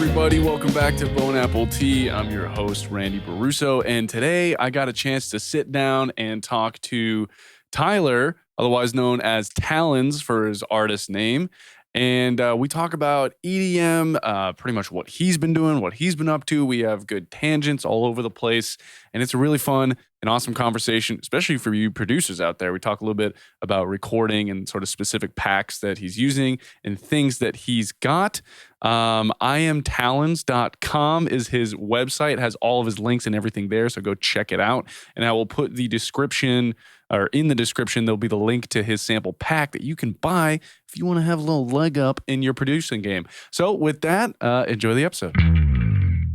everybody? Welcome back to Bone Apple Tea. I'm your host, Randy Baruso, and today I got a chance to sit down and talk to Tyler, otherwise known as Talons for his artist name. And we talk about EDM, pretty much what he's been doing, what he's been up to. We have good tangents all over the place, and it's a really fun and awesome conversation, especially for you producers out there. We talk a little bit about recording and sort of specific packs that he's using and things that he's got. IamTalons.com is his website. It has all of his links and everything there, so go check it out. And I will put the description, or in the description, there'll be the link to his sample pack that you can buy if you want to have a little leg up in your producing game. So with that, enjoy the episode.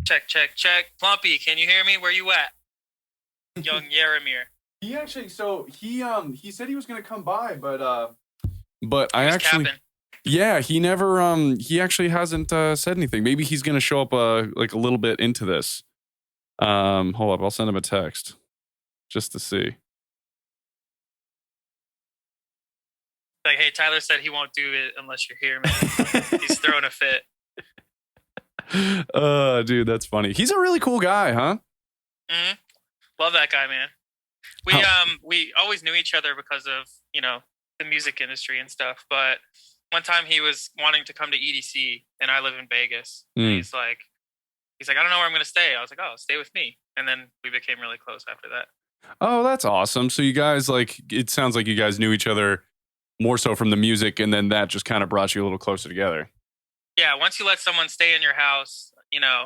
Check. Plumpy, can you hear me? Where you at? Young Yaramir. He actually, he said he was going to come by, but I He's actually... capping. Yeah, he never, he actually hasn't said anything. Maybe he's going to show up like a little bit into this. Hold up, I'll send him a text just to see. Like, hey, Tyler said he won't do it unless you're here, man. He's throwing a fit. Dude, that's funny. He's a really cool guy, huh? Mm-hmm. Love that guy, man. We always knew each other because of, the music industry and stuff. But one time he was wanting to come to EDC, and I live in Vegas. And he's like, I don't know where I'm going to stay. I was like, oh, stay with me. And then we became really close after that. Oh, that's awesome. So you guys, it sounds like you guys knew each other more so from the music, and then that just kind of brought you a little closer together. Yeah, once you let someone stay in your house,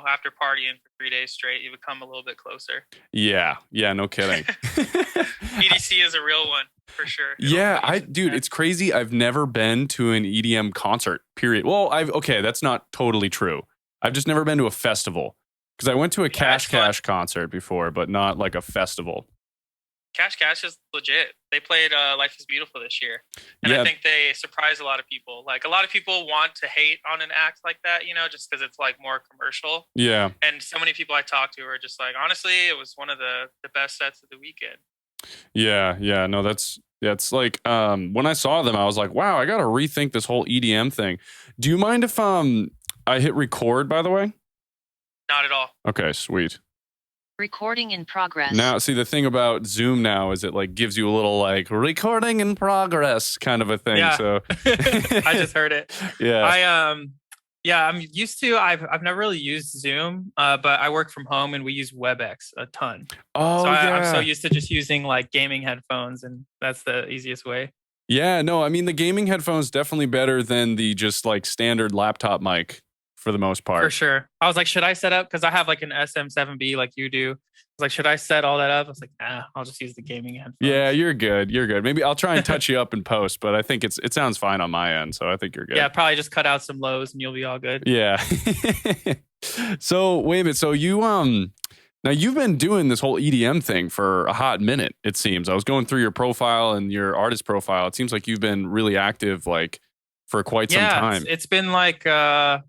after partying for 3 days straight, you become a little bit closer. Yeah, no kidding. EDC is a real one, for sure. It's crazy. I've never been to an EDM concert, period. Well, that's not totally true. I've just never been to a festival, because I went to a Cash concert before, but not like a festival. Cash is legit. They played Life is Beautiful this year. And I think they surprised a lot of people. Like, a lot of people want to hate on an act like that, just because it's like more commercial. Yeah. And so many people I talked to are just like, honestly, it was one of the best sets of the weekend. Yeah. No, it's like, when I saw them, I was like, wow, I got to rethink this whole EDM thing. Do you mind if I hit record, by the way? Not at all. Okay, sweet. Recording in progress. Now, see, the thing about Zoom now is it like gives you a little like recording in progress kind of a thing. Yeah. So I just heard it. Yeah. I'm used to. I've never really used Zoom, but I work from home and we use WebEx a ton. Oh, so yeah. I'm so used to just using like gaming headphones, and that's the easiest way. Yeah, no, I mean the gaming headphones definitely better than the just like standard laptop mic. For the most part. For sure. I was like, should I set up? Because I have like an SM7B like you do. I was like, should I set all that up? I was like, nah, I'll just use the gaming headphones. Yeah, you're good. Maybe I'll try and touch you up in post, but I think it sounds fine on my end. So I think you're good. Yeah, probably just cut out some lows and you'll be all good. Yeah. So wait a minute. So you now you've been doing this whole EDM thing for a hot minute, it seems. I was going through your profile and your artist profile. It seems like you've been really active for quite some time. It's been like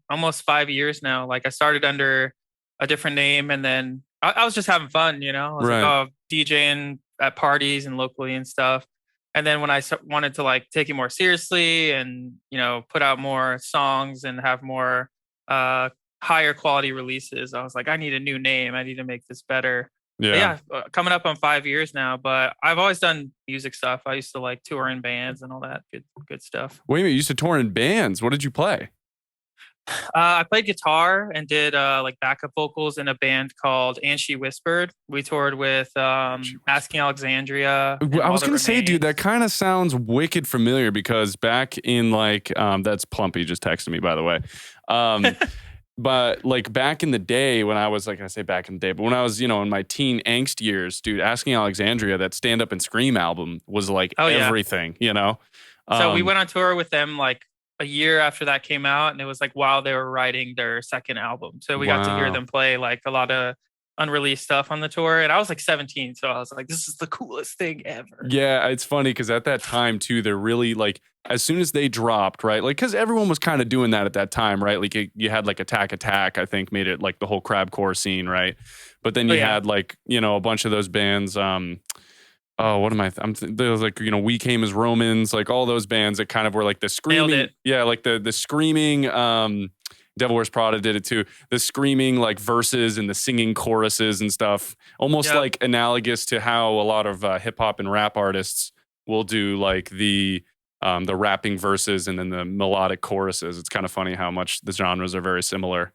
almost 5 years now. Like, I started under a different name, and then I was just having fun, I was like, DJing at parties and locally and stuff. And then when I wanted to like take it more seriously and, put out more songs and have more higher quality releases, I was like, I need a new name. I need to make this better. Yeah, coming up on 5 years now, but I've always done music stuff. I used to like tour in bands and all that good stuff. Wait a minute, you used to tour in bands. What did you play? I played guitar and did like backup vocals in a band called And She Whispered. We toured with Asking Alexandria. I was going to say, dude, that kind of sounds wicked familiar, because back in like, that's Plumpy just texted me, by the way. But like back in the day when I was like, I say back in the day, but when I was, in my teen angst years, dude, Asking Alexandria, that Stand Up and Scream album was like everything, So we went on tour with them like a year after that came out, and it was like while they were writing their second album. So we got to hear them play like a lot of unreleased stuff on the tour, and I was like 17, so I was like, this is the coolest thing ever. Yeah, it's funny because at that time too, they're really like, as soon as they dropped, right, like, because everyone was kind of doing that at that time, right? Like you had like Attack, I think, made it like the whole crabcore scene, right? But then you had like, a bunch of those bands, what am I? There was like, We Came as Romans, like all those bands that kind of were like the screaming, like the screaming Devil Wears Prada did it too. The screaming like verses and the singing choruses and stuff, almost like analogous to how a lot of hip hop and rap artists will do like the rapping verses and then the melodic choruses. It's kind of funny how much the genres are very similar.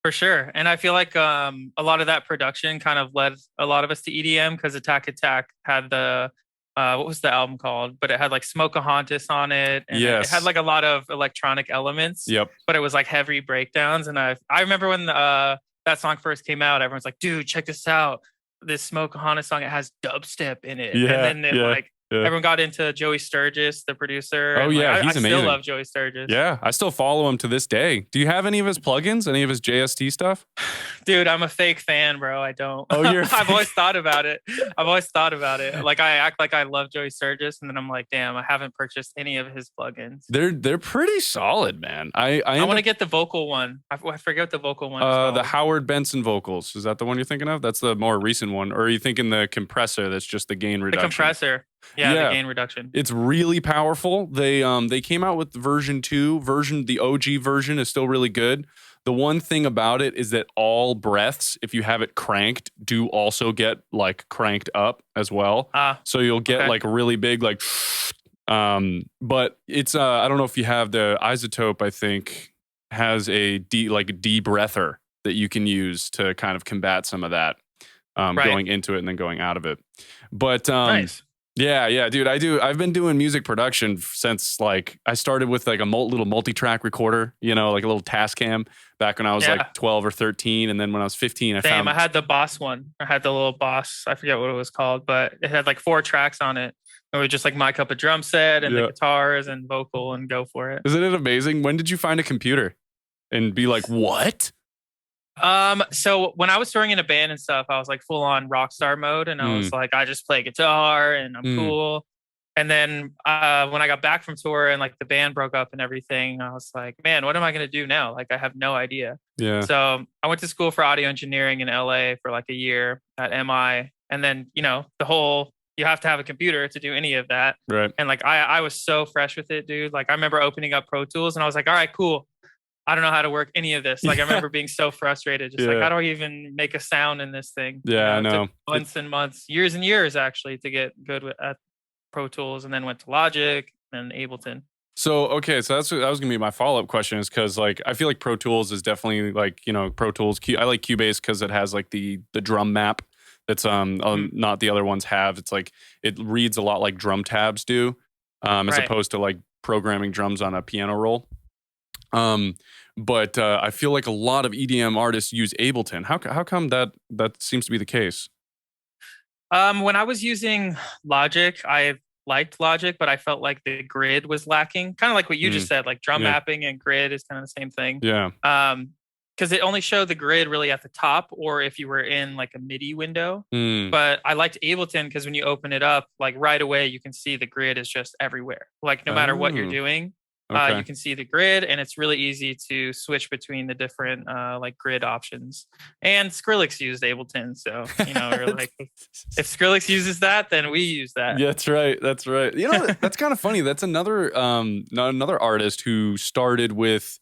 For sure. And I feel like a lot of that production kind of led a lot of us to EDM because Attack Attack had the, what was the album called? But it had like Smokeahontas on it. And it had like a lot of electronic elements. Yep. But it was like heavy breakdowns. And I remember when that song first came out, everyone's like, dude, check this out. This Smokeahontas song, it has dubstep in it. Yeah, and then everyone got into Joey Sturgis, the producer. Oh, and yeah, like, he's amazing. I still love Joey Sturgis. Yeah, I still follow him to this day. Do you have any of his plugins, any of his JST stuff? Dude, I'm a fake fan, bro. I don't. Oh, you're I've always thought about it. Like I act like I love Joey Sturgis, and then I'm like, damn, I haven't purchased any of his plugins. They're pretty solid, man. I want to get the vocal one. I forget what the vocal one is called. The Howard Benson vocals. Is that the one you're thinking of? That's the more recent one. Or are you thinking the compressor that's just the gain reduction? The compressor. Yeah, the gain reduction. It's really powerful. They came out with version 2. The OG version is still really good. The one thing about it is that all breaths, if you have it cranked, do also get like cranked up as well. So you'll get like really big, like, but it's, I don't know if you have the Isotope, I think, has a de-breather that you can use to kind of combat some of that going into it and then going out of it. But, nice. Yeah, dude, I've been doing music production since like I started with like a little multi-track recorder, like a little Tascam back when I was like 12 or 13. And then when I was 15, I had the Boss one. I had the little Boss. I forget what it was called, but it had like 4 tracks on it. It was just like mic up a drum set and the guitars and vocal and go for it. Isn't it amazing? When did you find a computer and be like, what? So when I was touring in a band and stuff, I was like full on rock star mode, and I was like, I just play guitar and I'm cool. And then when I got back from tour and like the band broke up and everything, I was like, man, what am I gonna do now? Like I have no idea. Yeah. So I went to school for audio engineering in LA for like a year at MI, and then the whole you have to have a computer to do any of that. Right. And like I was so fresh with it, dude. Like I remember opening up Pro Tools and I was like, all right, cool. I don't know how to work any of this. Like I remember being so frustrated, just like, how do I even make a sound in this thing? Yeah, I know. It took months and months, years and years actually to get good at Pro Tools, and then went to Logic and Ableton. So, okay, so that was gonna be my follow-up question, is because like I feel like Pro Tools is definitely like, Pro Tools. I like Cubase because it has like the drum map that's not the other ones have. It's like it reads a lot like drum tabs do, as opposed to like programming drums on a piano roll. But I feel like a lot of EDM artists use Ableton. How come that seems to be the case? When I was using Logic, I liked Logic, but I felt like the grid was lacking. Kind of like what you just said, like drum mapping and grid is kind of the same thing. Yeah. Because it only showed the grid really at the top, or if you were in like a MIDI window. But I liked Ableton because when you open it up, like right away, you can see the grid is just everywhere. Like no matter what you're doing. You can see the grid, and it's really easy to switch between the different like grid options. And Skrillex used Ableton, so we're like, if Skrillex uses that, then we use that. Yeah, that's right. That's right. That's kind of funny. That's another artist who started with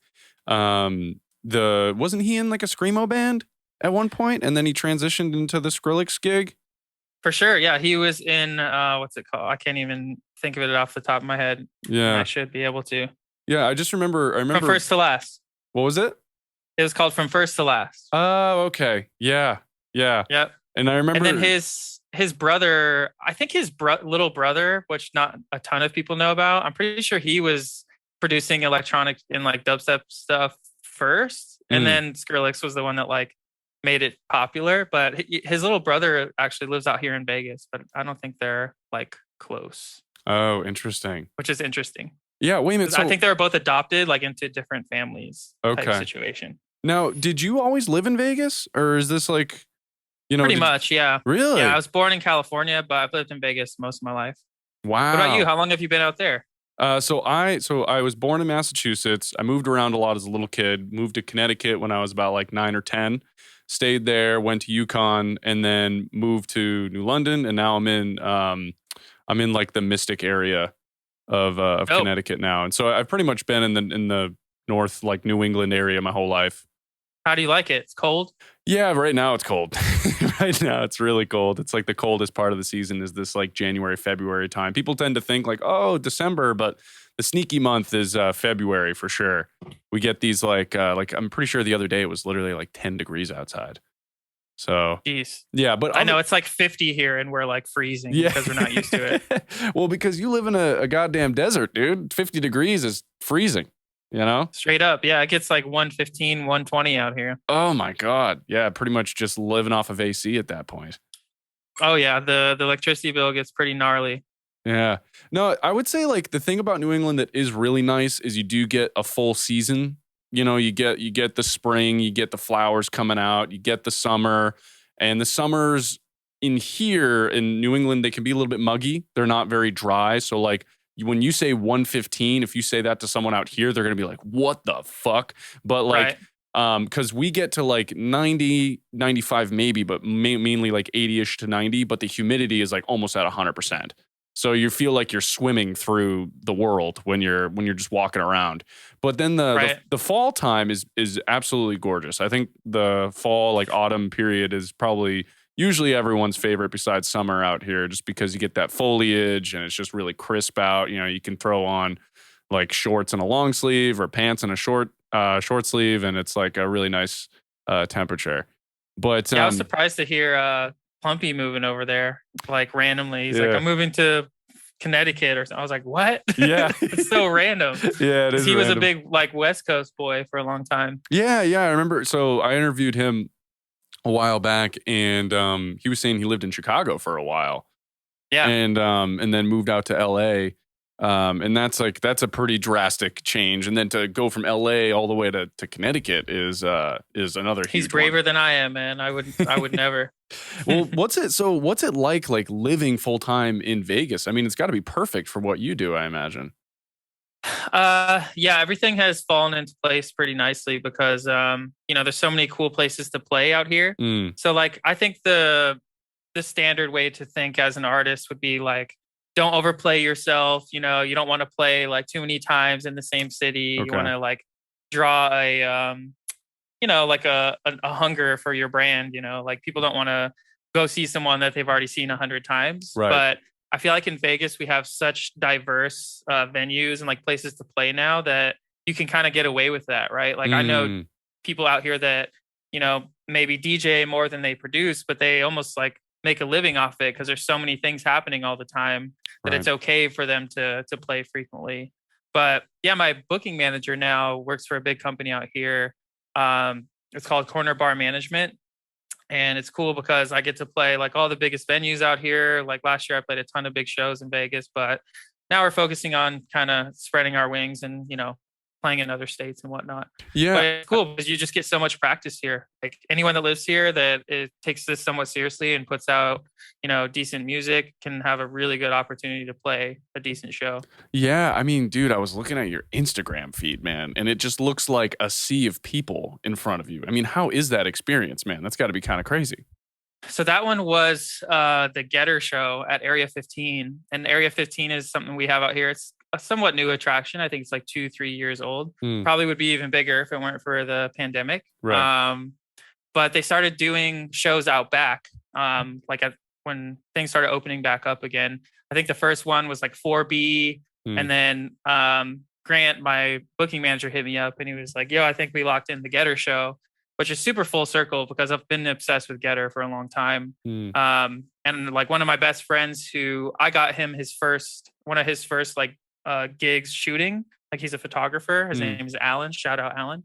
wasn't he in like a screamo band at one point, and then he transitioned into the Skrillex gig? For sure, yeah. He was in what's it called? I can't even think of it off the top of my head. Yeah, I should be able to. Yeah, I remember From First to Last. What was it? It was called From First to Last. Oh, okay. Yeah. Yep. And I remember. And then his brother, I think his little brother, which not a ton of people know about. I'm pretty sure he was producing electronic and like dubstep stuff first, and then Skrillex was the one that like made it popular. But his little brother actually lives out here in Vegas, but I don't think they're like close. Oh, interesting. Which is interesting. Yeah, wait a minute. I think they were both adopted like into different families. Okay. Type situation. Now, did you always live in Vegas, or is this like, pretty much? Yeah. Really? Yeah, I was born in California, but I've lived in Vegas most of my life. Wow. What about you? How long have you been out there? So I was born in Massachusetts. I moved around a lot as a little kid. Moved to Connecticut when I was about like 9 or 10. Stayed there. Went to UConn, and then moved to New London. And now I'm in like the Mystic area of Connecticut now. And so I've pretty much been in the north, like New England area my whole life. How do you like it? It's cold? Yeah, right now it's cold. Right now it's really cold. It's like the coldest part of the season is this like January, February time. People tend to think like, oh, December, but the sneaky month is February for sure. We get these like I'm pretty sure the other day it was literally like 10 degrees outside. So, jeez. Yeah, but I know it's like 50 here and we're like freezing because we're not used to it. Well, because you live in a goddamn desert, dude. 50 degrees is freezing, you know? Straight up. Yeah, it gets like 115, 120 out here. Oh my God. Yeah, pretty much just living off of AC at that point. Oh yeah, the electricity bill gets pretty gnarly. Yeah. No, I would say like the thing about New England that is really nice is you do get a full season. You know, you get the spring, you get the flowers coming out, you get the summer, and the summers in here in New England, they can be a little bit muggy. They're not very dry. So like when you say 115, if you say that to someone out here, they're going to be like, what the fuck? But like, because we get to like 90, 95 maybe, but mainly like 80-ish to 90, but the humidity is like almost at 100%. So you feel like you're swimming through the world when you're just walking around. But then the fall time is absolutely gorgeous. I think the fall, like autumn period is probably usually everyone's favorite besides summer out here, just because you get that foliage and it's just really crisp out. You know, you can throw on like shorts and a long sleeve or pants and a short sleeve, and it's like a really nice temperature. But yeah, I was surprised to hear Plumpy moving over there like randomly. He's like, I'm moving to Connecticut or something. I was like, what? Yeah. It's so random. Yeah, it is. He was a big like West Coast boy for a long time. Yeah. I remember. So I interviewed him a while back, and he was saying he lived in Chicago for a while. Yeah. And then moved out to LA. And that's a pretty drastic change. And then to go from LA all the way to Connecticut is another huge He's braver one. than I am, man. I would never. Well, what's it like living full time in Vegas? I mean, it's got to be perfect for what you do, I imagine. Yeah, everything has fallen into place pretty nicely because there's so many cool places to play out here. So like I think the standard way to think as an artist would be like, don't overplay yourself. You know, you don't want to play like too many times in the same city. Okay. You want to like draw a like a hunger for your brand. You know, like people don't want to go see someone that they've already seen 100 times. Right. But I feel like in Vegas we have such diverse venues and like places to play now that you can kind of get away with that, right? Like I know people out here that maybe DJ more than they produce, but they almost like make a living off it because there's so many things happening all the time that it's okay for them to play frequently. But yeah, my booking manager now works for a big company out here. It's called Corner Bar Management. And it's cool because I get to play like all the biggest venues out here. Like last year, I played a ton of big shows in Vegas, but now we're focusing on kind of spreading our wings and, playing in other states and whatnot. Yeah. But it's cool because you just get so much practice here. Like anyone that lives here that takes this somewhat seriously and puts out, decent music can have a really good opportunity to play a decent show. Yeah. I mean, dude, I was looking at your Instagram feed, man, and it just looks like a sea of people in front of you. I mean, how is that experience, man? That's got to be kind of crazy. So that one was the Getter show at Area 15. And Area 15 is something we have out here. It's a somewhat new attraction. I think it's like 2-3 years old. Probably would be even bigger if it weren't for the pandemic. Right. But they started doing shows out back when things started opening back up again. I think the first one was like 4B. And then Grant, my booking manager, hit me up and he was like, yo, I think we locked in the Getter show, which is super full circle because I've been obsessed with Getter for a long time. And like one of my best friends who I got him one of his first like gigs shooting, like he's a photographer. His name is Alan. Shout out Alan.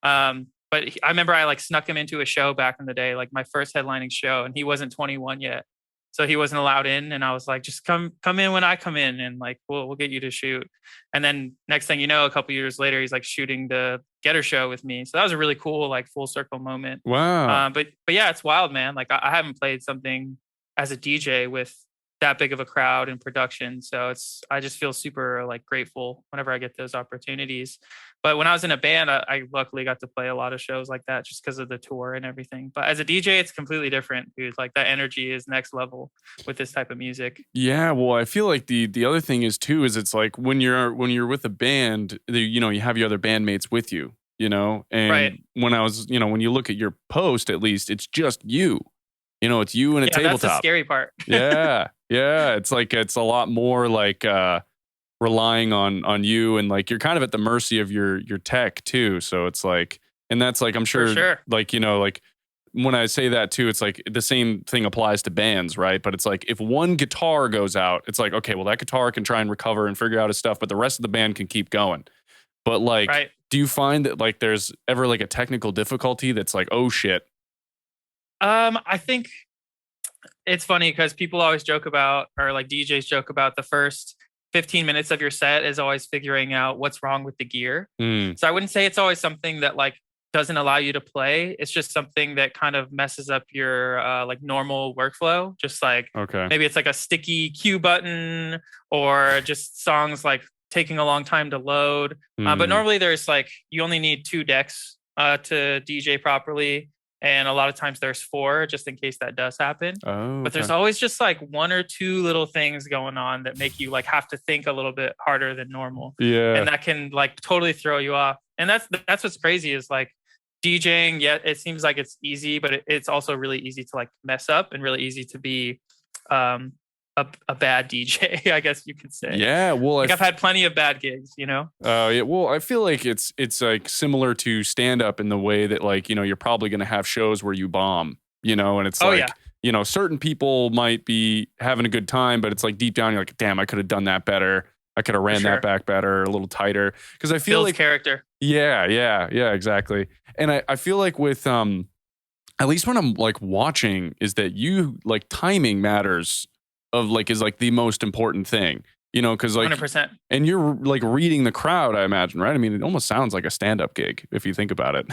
But I remember I like snuck him into a show back in the day, like my first headlining show, and he wasn't 21 yet. So he wasn't allowed in. And I was like, just come in when I come in and like, we'll get you to shoot. And then next thing you know, a couple years later, he's like shooting the Getter show with me. So that was a really cool, like full circle moment. Wow. But yeah, it's wild, man. Like I haven't played something as a DJ with that big of a crowd and production. So I just feel super like grateful whenever I get those opportunities. But when I was in a band, I luckily got to play a lot of shows like that just because of the tour and everything. But as a DJ, it's completely different, dude. Like that energy is next level with this type of music. Yeah, well, I feel like the other thing is too is it's like when you're with a band, you have your other bandmates with you, and Right. when I was, when you look at your post, at least it's just you. It's you and a Yeah, tabletop. that's the scary part. Yeah. It's like it's a lot more like relying on you, and like you're kind of at the mercy of your tech too. So it's like, and that's like I'm For sure, sure. like like when I say that too, it's like the same thing applies to bands, right? But it's like if one guitar goes out, it's like, okay, well that guitar can try and recover and figure out his stuff, but the rest of the band can keep going. But like, Right. do you find that like there's ever like a technical difficulty that's like, oh shit? I think it's funny because people always joke about, or like DJs joke about, the first 15 minutes of your set is always figuring out what's wrong with the gear. So I wouldn't say it's always something that like doesn't allow you to play. It's just something that kind of messes up your like normal workflow. Just like maybe it's like a sticky cue button, or just songs like taking a long time to load. But normally there's like, you only need 2 decks to DJ properly. And a lot of times there's 4 just in case that does happen. But there's always just like 1 or 2 little things going on that make you like have to think a little bit harder than normal. Yeah. And that can like totally throw you off. And that's what's crazy is like DJing. Yeah, it seems like it's easy, but it's also really easy to like mess up and really easy to be a bad DJ, I guess you could say. Yeah, well, like I've had plenty of bad gigs, yeah, well, I feel like it's like similar to stand up in the way that like, you're probably going to have shows where you bomb, and it's certain people might be having a good time, but it's like deep down you're like, damn, I could have done that better. I could have ran that back better, a little tighter, because I feel builds like character. Yeah, exactly. And I feel like with at least when I'm like watching, is that you like timing matters of like is like the most important thing, because like 100%. And you're like reading the crowd, I imagine, right? I mean, it almost sounds like a stand-up gig if you think about it.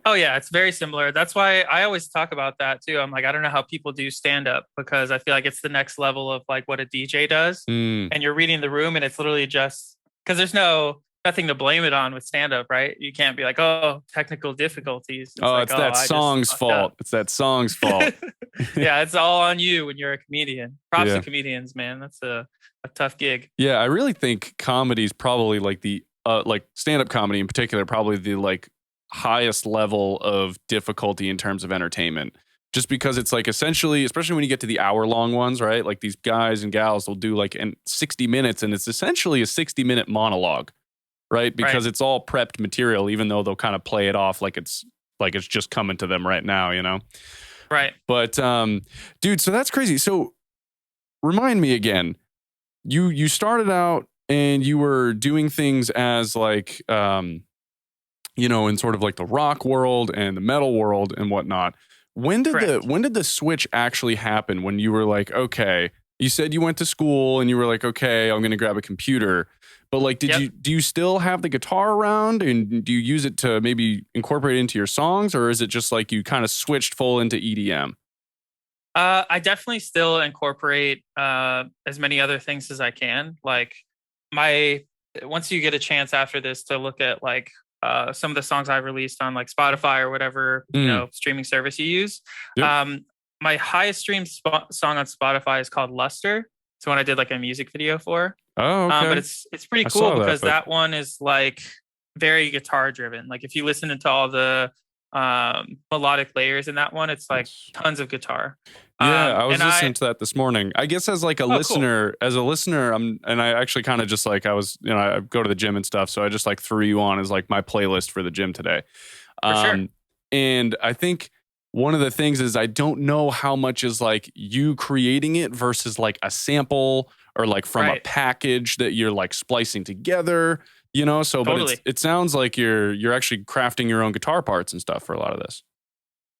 Oh yeah, it's very similar. That's why I always talk about that too. I'm like, I don't know how people do stand-up, because I feel like it's the next level of like what a DJ does. And you're reading the room, and it's literally just because there's nothing to blame it on with stand-up, right? You can't be like, oh, technical difficulties. It's that song's fault. It's that song's fault. Yeah, it's all on you when you're a comedian. Props to comedians, man. That's a tough gig. Yeah, I really think comedy is probably like the like stand-up comedy in particular, probably the like highest level of difficulty in terms of entertainment. Just because it's like essentially, especially when you get to the hour-long ones, right? Like these guys and gals will do like in 60 minutes, and it's essentially a 60-minute monologue, right? Because it's all prepped material, even though they'll kind of play it off like it's just coming to them right now, Right. But dude, so that's crazy. So remind me again, you started out and you were doing things as like in sort of like the rock world and the metal world and whatnot. When did the switch actually happen, when you were like, okay, you said you went to school and you were like, okay, I'm going to grab a computer, but like, do you still have the guitar around, and do you use it to maybe incorporate it into your songs, or is it just like you kind of switched full into EDM? I definitely still incorporate as many other things as I can. Like once you get a chance after this to look at like some of the songs I released on like Spotify or whatever streaming service you use. Yep. My highest streamed song on Spotify is called Luster. It's one I did like a music video for. Oh, okay. But it's pretty cool because that one is like very guitar driven. Like if you listen to all the melodic layers in that one, it's like tons of guitar. Yeah, I was listening to that this morning. I guess as like a listener, and I actually kind of just like, I was, I go to the gym and stuff, so I just like threw you on as like my playlist for the gym today. For sure. And I think one of the things is I don't know how much is like you creating it versus like a sample or like from a package that you're like splicing together, so totally. But it sounds like you're actually crafting your own guitar parts and stuff for a lot of this.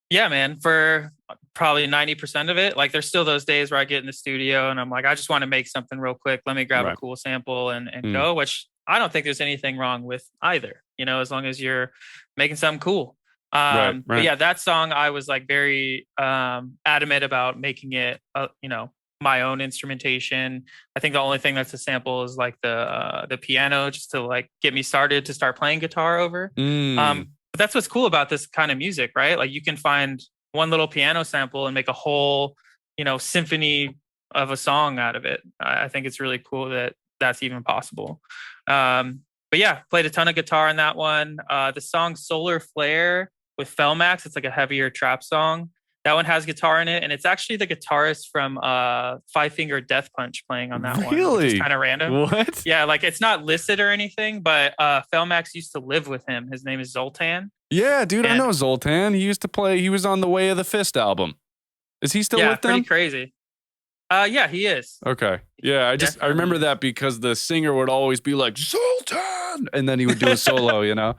Yeah, man, for probably 90% of it. Like there's still those days where I get in the studio and I'm like, I just want to make something real quick. Let me grab a cool sample and go, which I don't think there's anything wrong with either, as long as you're making something cool. But yeah, that song, I was like very adamant about making it, my own instrumentation. I think the only thing that's a sample is like the piano, just to like get me started to start playing guitar over. But that's what's cool about this kind of music, right? Like you can find one little piano sample and make a whole, symphony of a song out of it. I think it's really cool that that's even possible. But yeah, played a ton of guitar in that one. The song Solar Flare with Felmax, it's like a heavier trap song. That one has guitar in it, and it's actually the guitarist from Five Finger Death Punch playing on that one. Really? Which is kind of random. What? Yeah, like it's not listed or anything, but Felmax used to live with him. His name is Zoltan. Yeah, dude, I know Zoltan. He used to play. He was on the Way of the Fist album. Is he still with them? Yeah, pretty crazy. Yeah, he is. Okay. Yeah, I remember that because the singer would always be like, Zoltan! And then he would do a solo, Yeah,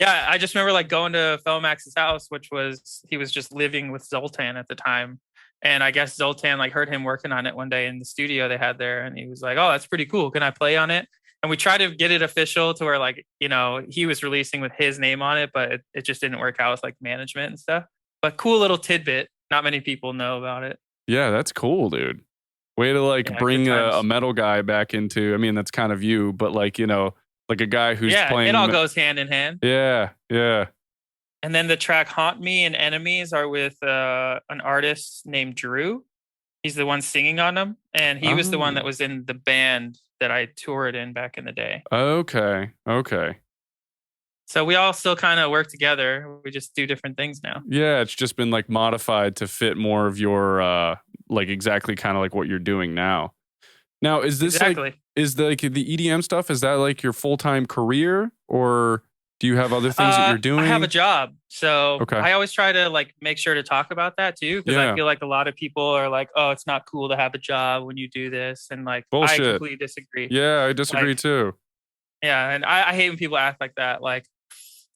I just remember like going to Felmax's house, he was just living with Zoltan at the time. And I guess Zoltan like heard him working on it one day in the studio they had there. And he was like, oh, that's pretty cool. Can I play on it? And we tried to get it official to where like, he was releasing with his name on it, but it just didn't work out with like management and stuff. But cool little tidbit. Not many people know about it. Yeah, that's cool, dude. Way to like bring a metal guy back into, I mean, that's kind of you, but like, like a guy who's playing. It all goes hand in hand. Yeah, yeah. And then the track Haunt Me and Enemies are with an artist named Drew. He's the one singing on them. And he was the one that was in the band that I toured in back in the day. Okay. So we all still kind of work together. We just do different things now. Yeah, it's just been like modified to fit more of your like exactly kind of like what you're doing now. Now, is this like the EDM stuff? Is that like your full-time career, or do you have other things that you're doing? I have a job, so I always try to like make sure to talk about that too, because I feel like a lot of people are like, "Oh, it's not cool to have a job when you do this," and like bullshit. I completely disagree. Yeah, I disagree too. Yeah, and I hate when people act like that. Like,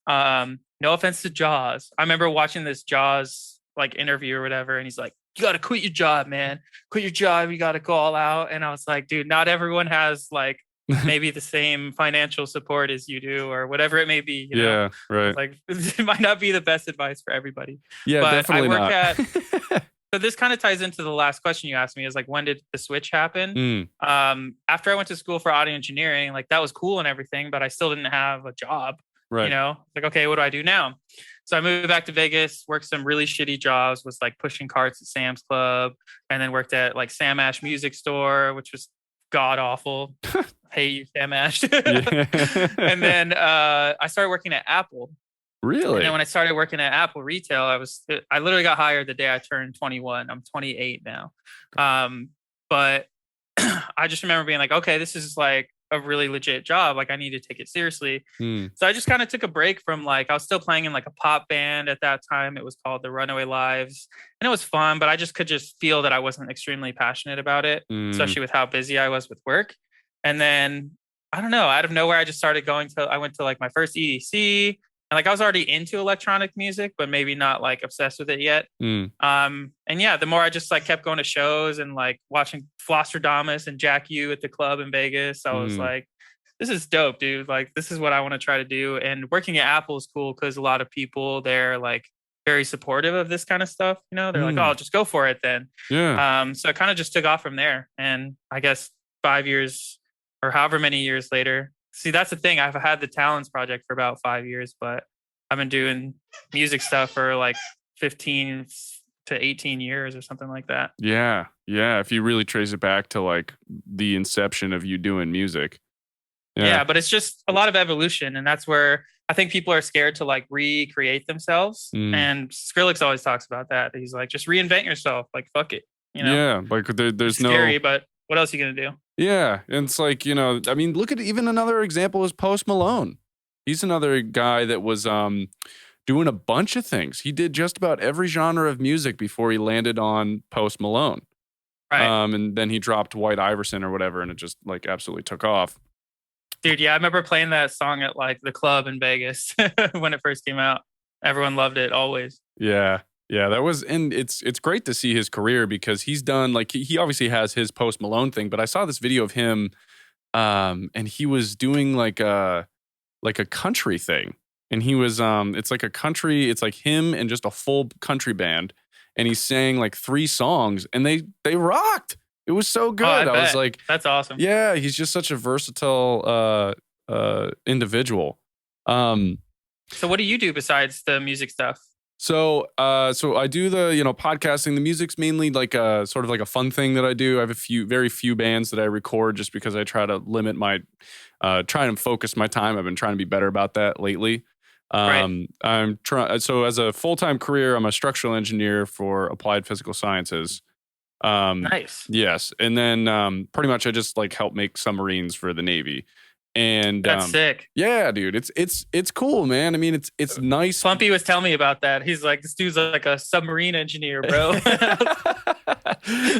no offense to Jaws. I remember watching this Jaws like interview or whatever, and he's like, "You got to quit your job, man. Quit your job. You got to go all out." And I was like, dude, not everyone has like maybe the same financial support as you do, or whatever it may be. You know? Right. Like it might not be the best advice for everybody. Yeah, but definitely not. So this kind of ties into the last question you asked me, is like, when did the switch happen? After I went to school for audio engineering, like that was cool and everything, but I still didn't have a job. Right. Like, okay, what do I do now? So I moved back to Vegas, worked some really shitty jobs, was like pushing carts at Sam's Club, and then worked at like Sam Ash Music Store, which was god awful. Hate you, Sam Ash. And then I started working at Apple. Really? And then when I started working at Apple retail, I literally got hired the day I turned 21. I'm 28 now. But I just remember being like, okay, this is like a really legit job. Like I need to take it seriously. So I just kind of took a break from like, I was still playing in like a pop band at that time. It was called the Runaway Lives, and it was fun, but I just could just feel that I wasn't extremely passionate about it, especially with how busy I was with work. And then I don't know, out of nowhere, I just started I went to like my first EDC. And like I was already into electronic music, but maybe not like obsessed with it yet. And yeah, the more I just like kept going to shows and like watching Flosstradamus and Jack U at the club in Vegas, I was like, this is dope, dude. Like this is what I want to try to do. And working at Apple is cool because a lot of people they're like very supportive of this kind of stuff. They're like, oh, just go for it then. Yeah. So it kind of just took off from there. And I guess 5 years or however many years later. See, that's the thing. I've had the Talons project for about 5 years, but I've been doing music stuff for like 15 to 18 years or something like that. Yeah. Yeah. If you really trace it back to like the inception of you doing music. Yeah, but it's just a lot of evolution. And that's where I think people are scared to like recreate themselves. And Skrillex always talks about that. He's like, just reinvent yourself. Like, fuck it. Yeah. Like there's no. Scary, but what else are you going to do? Yeah. And it's like, I mean, look at even another example is Post Malone. He's another guy that was doing a bunch of things. He did just about every genre of music before he landed on Post Malone. Right. And then he dropped White Iverson or whatever, and it just like absolutely took off. Dude, yeah, I remember playing that song at like the club in Vegas when it first came out. Everyone loved it always. Yeah. Yeah, that was, and it's great to see his career because he's done like he obviously has his Post Malone thing, but I saw this video of him, and he was doing like a country thing, and he was it's like a country, it's like him and just a full country band, and he sang like 3 songs, and they rocked. It was so good. I was bet. like, that's awesome. yeah, he's just such a versatile individual. So what do you do besides the music stuff? So I do the, podcasting. The music's mainly like a sort of like a fun thing that I do. I have very few bands that I record just because I try to limit my, try and focus my time. I've been trying to be better about that lately. Right. I'm trying. So as a full-time career, I'm a structural engineer for applied physical sciences. Nice. Yes. And then pretty much I just like help make submarines for the Navy. And That's sick. yeah, dude, it's cool, man. I mean, it's nice. Plumpy was telling me about that. He's like, this dude's like a submarine engineer, bro.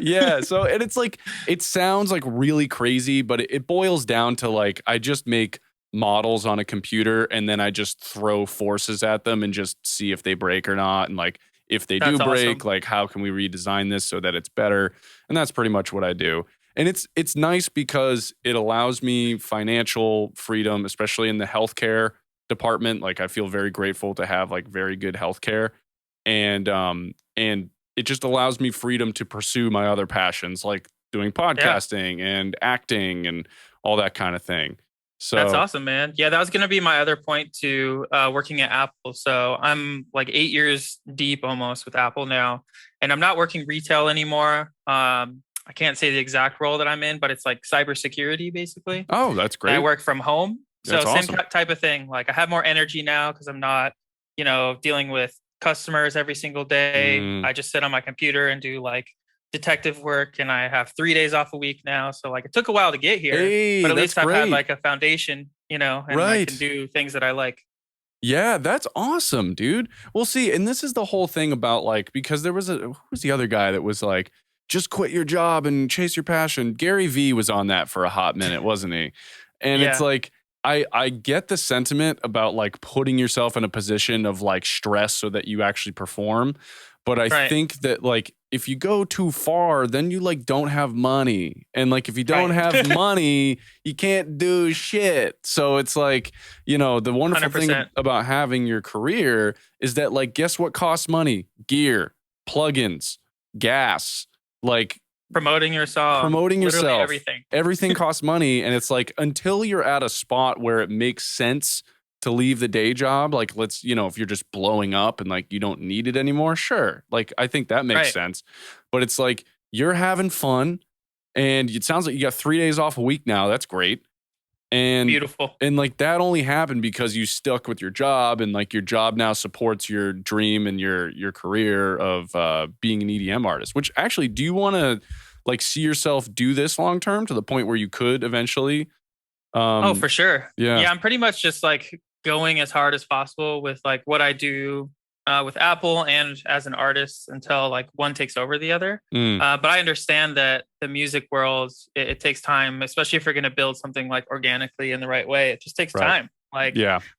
Yeah. So, and it's like, it sounds like really crazy, but it boils down to like, I just make models on a computer and then I just throw forces at them and just see if they break or not. And like, if they do break, awesome. like, how can we redesign this so that it's better? And that's pretty much what I do. And it's nice because it allows me financial freedom, especially in the healthcare department. Like, I feel very grateful to have like very good healthcare, and it just allows me freedom to pursue my other passions, like doing podcasting and acting and all that kind of thing. So that's awesome, man. Yeah, that was going to be my other point to working at Apple. So I'm like 8 years deep almost with Apple now, and I'm not working retail anymore. I can't say the exact role that I'm in, but it's like cybersecurity, basically. Oh, that's great. And I work from home. That's so awesome. Same type of thing. Like I have more energy now because I'm not, dealing with customers every single day. I just sit on my computer and do like detective work, and I have 3 days off a week now. So like it took a while to get here, but at least I've had like a foundation, and I can do things that I like. Yeah, that's awesome, dude. Well, see, and this is the whole thing about like, because who was the other guy that was like, just quit your job and chase your passion? Gary Vee was on that for a hot minute, wasn't he? And it's like, I get the sentiment about like putting yourself in a position of like stress so that you actually perform. But I think that like, if you go too far, then you like don't have money. And like, if you don't have money, you can't do shit. So it's like, the wonderful 100%. thing about having your career is that like, guess what costs money? Gear, plugins, gas, like promoting yourself, everything costs money. And it's like, until you're at a spot where it makes sense to leave the day job, like let's, if you're just blowing up and like you don't need it anymore, sure. Like I think that makes sense. But it's like you're having fun, and it sounds like you got 3 days off a week now. That's great. And beautiful. And like that only happened because you stuck with your job, and like your job now supports your dream and your career of being an EDM artist. Which actually, do you want to like see yourself do this long term to the point where you could eventually? Oh, for sure. Yeah, I'm pretty much just like going as hard as possible with like what I do with Apple and as an artist until like one takes over the other. But I understand that the music world, it takes time, especially if you're going to build something like organically in the right way. It just takes time. Like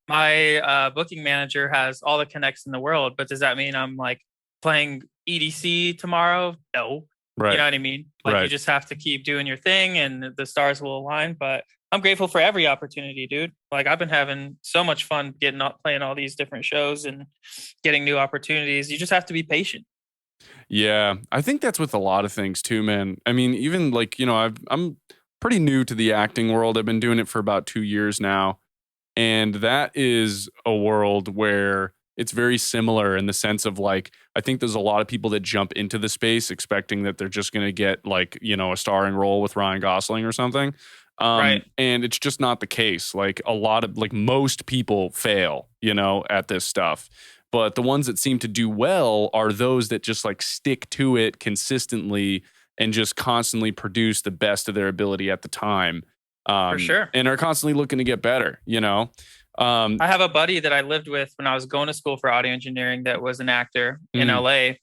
my booking manager has all the connects in the world, but does that mean I'm like playing EDC tomorrow? No. Right. You know what I mean? Like you just have to keep doing your thing and the stars will align. But I'm grateful for every opportunity, dude. Like I've been having so much fun playing all these different shows and getting new opportunities. You just have to be patient. Yeah, I think that's with a lot of things too, man. I mean, even like, I'm pretty new to the acting world. I've been doing it for about 2 years now. And that is a world where it's very similar in the sense of like, I think there's a lot of people that jump into the space expecting that they're just going to get like, a starring role with Ryan Gosling or something. And it's just not the case. Like most people fail, at this stuff. But the ones that seem to do well are those that just like stick to it consistently and just constantly produce the best of their ability at the time. For sure. And are constantly looking to get better, I have a buddy that I lived with when I was going to school for audio engineering that was an actor in LA.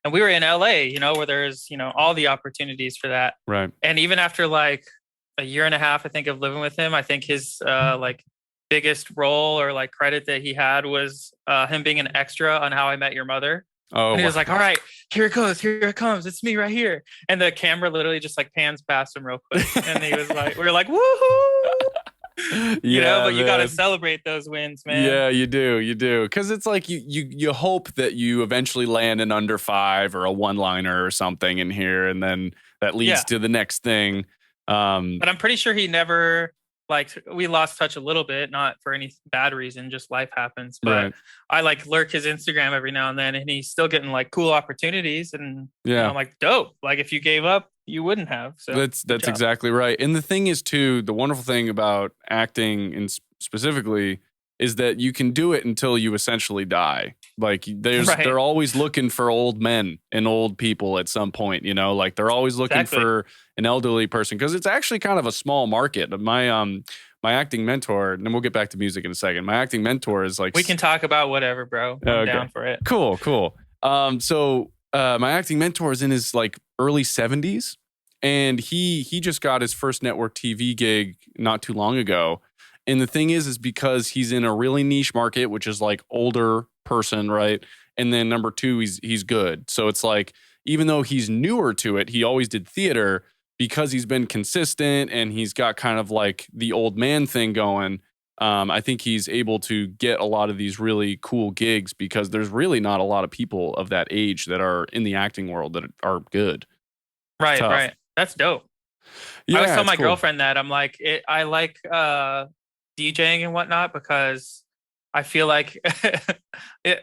And we were in LA, where there's, all the opportunities for that. Right. And even after like a year and a half, I think, of living with him, I think his like biggest role or like credit that he had was him being an extra on How I Met Your Mother. Oh, and he was like, all right, here it goes. Here it comes. It's me right here. And the camera literally just like pans past him real quick. And he was like, we were like, woohoo. But you got to man. celebrate those wins, man. Yeah, you do. Because it's like you hope that you eventually land an under 5 or a one-liner or something in here, and then that leads to the next thing. But I'm pretty sure he never, like, we lost touch a little bit, not for any bad reason, just life happens. But I like lurk his Instagram every now and then, and he's still getting like cool opportunities. And I'm like, dope. Like, if you gave up, you wouldn't have. So that's exactly right. And the thing is, too, the wonderful thing about acting and specifically is that you can do it until you essentially die. Like they're always looking for old men and old people at some point, like they're always looking for an elderly person, because it's actually kind of a small market. My acting mentor, and then we'll get back to music in a second. My acting mentor is like, we can talk about whatever, bro. I'm down for it. Cool. So my acting mentor is in his like early 70s, and he just got his first network TV gig not too long ago. And the thing is because he's in a really niche market, which is like older person, right? And then number 2, he's good. So it's like, even though he's newer to it, he always did theater, because he's been consistent and he's got kind of like the old man thing going. I think he's able to get a lot of these really cool gigs, because there's really not a lot of people of that age that are in the acting world that are good. Right. That's dope. Yeah, I was telling my girlfriend that I'm like, I like DJing and whatnot, because I feel like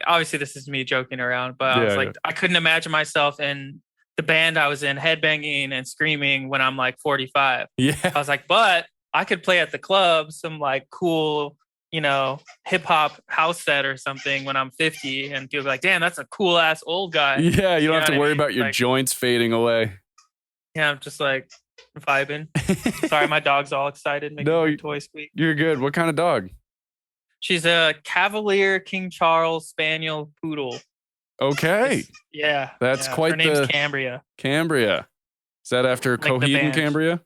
obviously this is me joking around, but I was like, I couldn't imagine myself in the band I was in headbanging and screaming when I'm like 45. Yeah. I was like, but I could play at the club some like cool, hip hop house set or something when I'm 50, and people be like, damn, that's a cool ass old guy. Yeah, you don't have to worry about your joints fading away. Yeah, I'm just like vibing. Sorry, my dog's all excited making my toy squeak. You're good. What kind of dog? She's a Cavalier King Charles Spaniel Poodle. Okay. That's quite her name's Cambria. Cambria. Is that after Coheed and Cambria?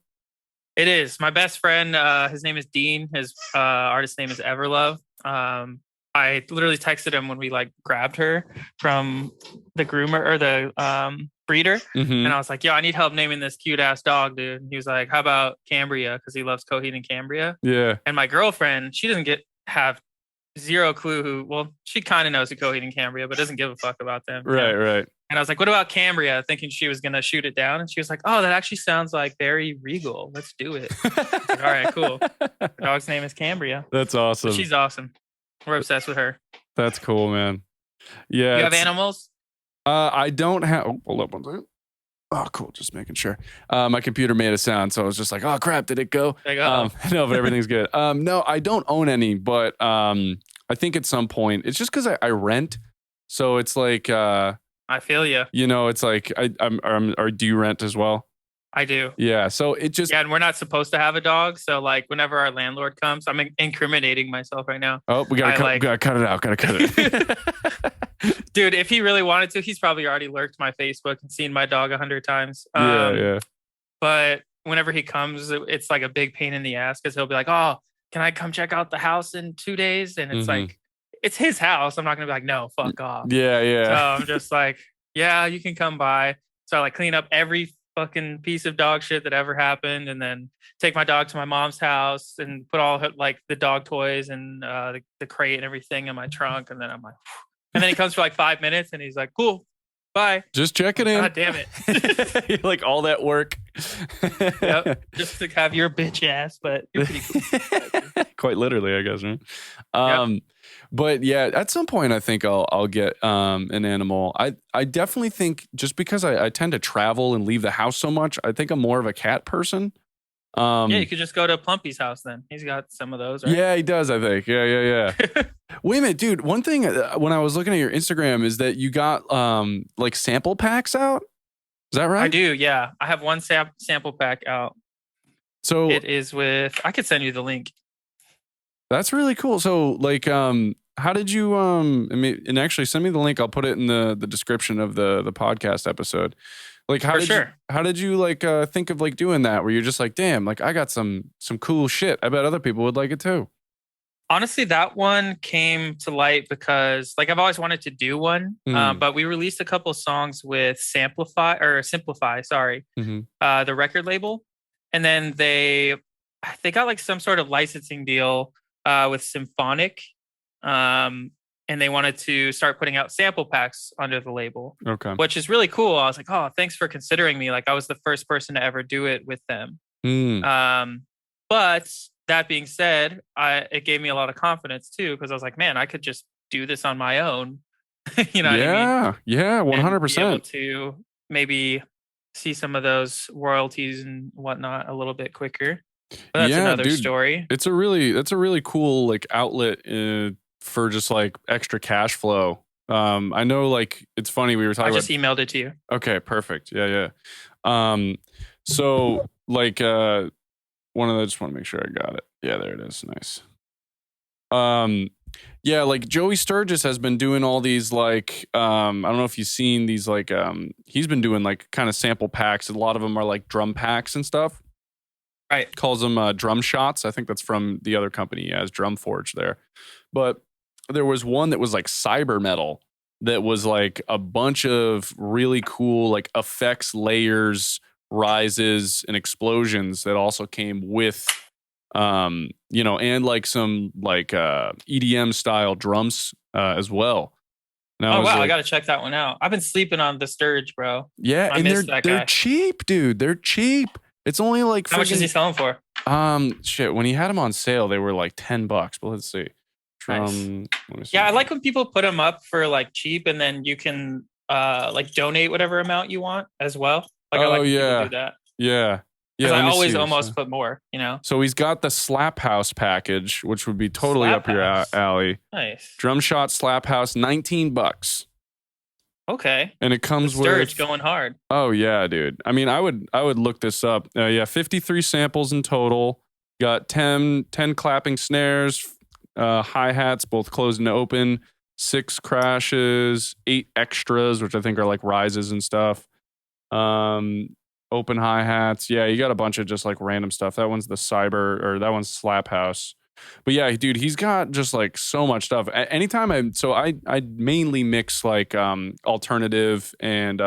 It is. My best friend, his name is Dean. His artist name is Everlove. I literally texted him when we like grabbed her from the groomer or the breeder. And I was like, yo, I need help naming this cute ass dog, dude. And he was like, how about Cambria? Because he loves Coheed and Cambria. Yeah. And my girlfriend, she doesn't have zero clue well, she kind of knows who Coheed and Cambria, but doesn't give a fuck about them. Right. And I was like, what about Cambria? Thinking she was going to shoot it down. And she was like, oh, that actually sounds like very regal. Let's do it. I was like, all right, cool. The dog's name is Cambria. That's awesome. But she's awesome. We're obsessed with her. That's cool, man. Yeah. You have animals? I don't have. Oh, hold up one second. Oh, cool. Just making sure. My computer made a sound, so I was just like, oh, crap. Did it go? No, but everything's good. No, I don't own any, but I think at some point, it's just because I rent. So it's like... I feel you. It's like, or do you rent as well? I do. Yeah. So it just... Yeah, and we're not supposed to have a dog. So like whenever our landlord comes, I'm incriminating myself right now. Oh, we gotta cut it out. Gotta cut it. Dude, if he really wanted to, he's probably already lurked my Facebook and seen my dog 100 times. Yeah. But whenever he comes, it's like a big pain in the ass, because he'll be like, oh, can I come check out the house in 2 days? And it's like, it's his house. I'm not going to be like, no, fuck off. Yeah. So I'm just like, yeah, you can come by. So I like clean up every fucking piece of dog shit that ever happened, and then take my dog to my mom's house and put all like the dog toys and the crate and everything in my trunk. And then I'm like, and then he comes for like 5 minutes and he's like, cool, bye. Just checking in. God damn it. Like all that work. Yep. Just to have your bitch ass, but you're pretty cool. Quite literally, I guess, right? Yep. But yeah, at some point, I think I'll get an animal. I definitely think, just because I tend to travel and leave the house so much, I think I'm more of a cat person. Yeah, you could just go to Plumpy's house then. He's got some of those, right? Yeah, he does, I think. Yeah. Wait a minute, dude. One thing when I was looking at your Instagram is that you got like sample packs out. Is that right? I do, yeah. I have one sample pack out. So it is with... I could send you the link. That's really cool. So like, how did you, and actually send me the link. I'll put it in the description of the podcast episode. Like, how did you like, think of like doing that? Where you're just like, damn, like I got some cool shit. I bet other people would like it too. Honestly, that one came to light because like I've always wanted to do one, but we released a couple songs with Simplify, sorry, the record label. And then they they got like some sort of licensing deal with Symphonic, and they wanted to start putting out sample packs under the label, Okay. which is really cool. I was like, oh, thanks for considering me. Like I was the first person to ever do it with them. But that being said, it gave me a lot of confidence too, because I was like, man, I could just do this on my own. You know what I mean? Yeah, 100%. Be able to maybe see some of those royalties and whatnot a little bit quicker. But that's another story. That's a really cool like outlet for just like extra cash flow. I know like it's funny we were talking I just emailed it to you. Okay, perfect. Yeah. So like one of those, just want to make sure I got it. Yeah, there it is. Nice. Yeah, like Joey Sturgis has been doing all these like I don't know if you've seen these like he's been doing like kind of sample packs. A lot of them are like drum packs and stuff. Right. Calls them drum shots. I think that's from the other company he has, Drum Forge there. But there was one that was like cyber metal that was like a bunch of really cool like effects, layers, rises, and explosions that also came with you know, and like some like EDM style drums as well. Now, oh wow, I gotta check that one out. I've been sleeping on the Sturge, bro. Yeah, and they're cheap, dude. They're cheap. It's only like how much is he selling for? Shit. When he had them on sale, they were like $10. But let's see. Nice. Yeah, I like when people put them up for like cheap, and then you can like donate whatever amount you want as well. Like I like when people do that. Yeah. Because I always almost put more, you know. So he's got the Slap House package, which would be totally up your alley. Nice. Drum Shot Slap House, $19. Okay. And it comes with Sturge going hard. Oh yeah, dude. I mean, I would look this up. Yeah, 53 samples in total. Got 10 clapping snares, hi-hats, both closed and open, 6 crashes, 8 extras, which I think are like rises and stuff. Open hi-hats. Yeah, you got a bunch of just like random stuff. That one's that one's Slap House. But yeah, dude, he's got just like so much stuff. Anytime I mainly mix like alternative and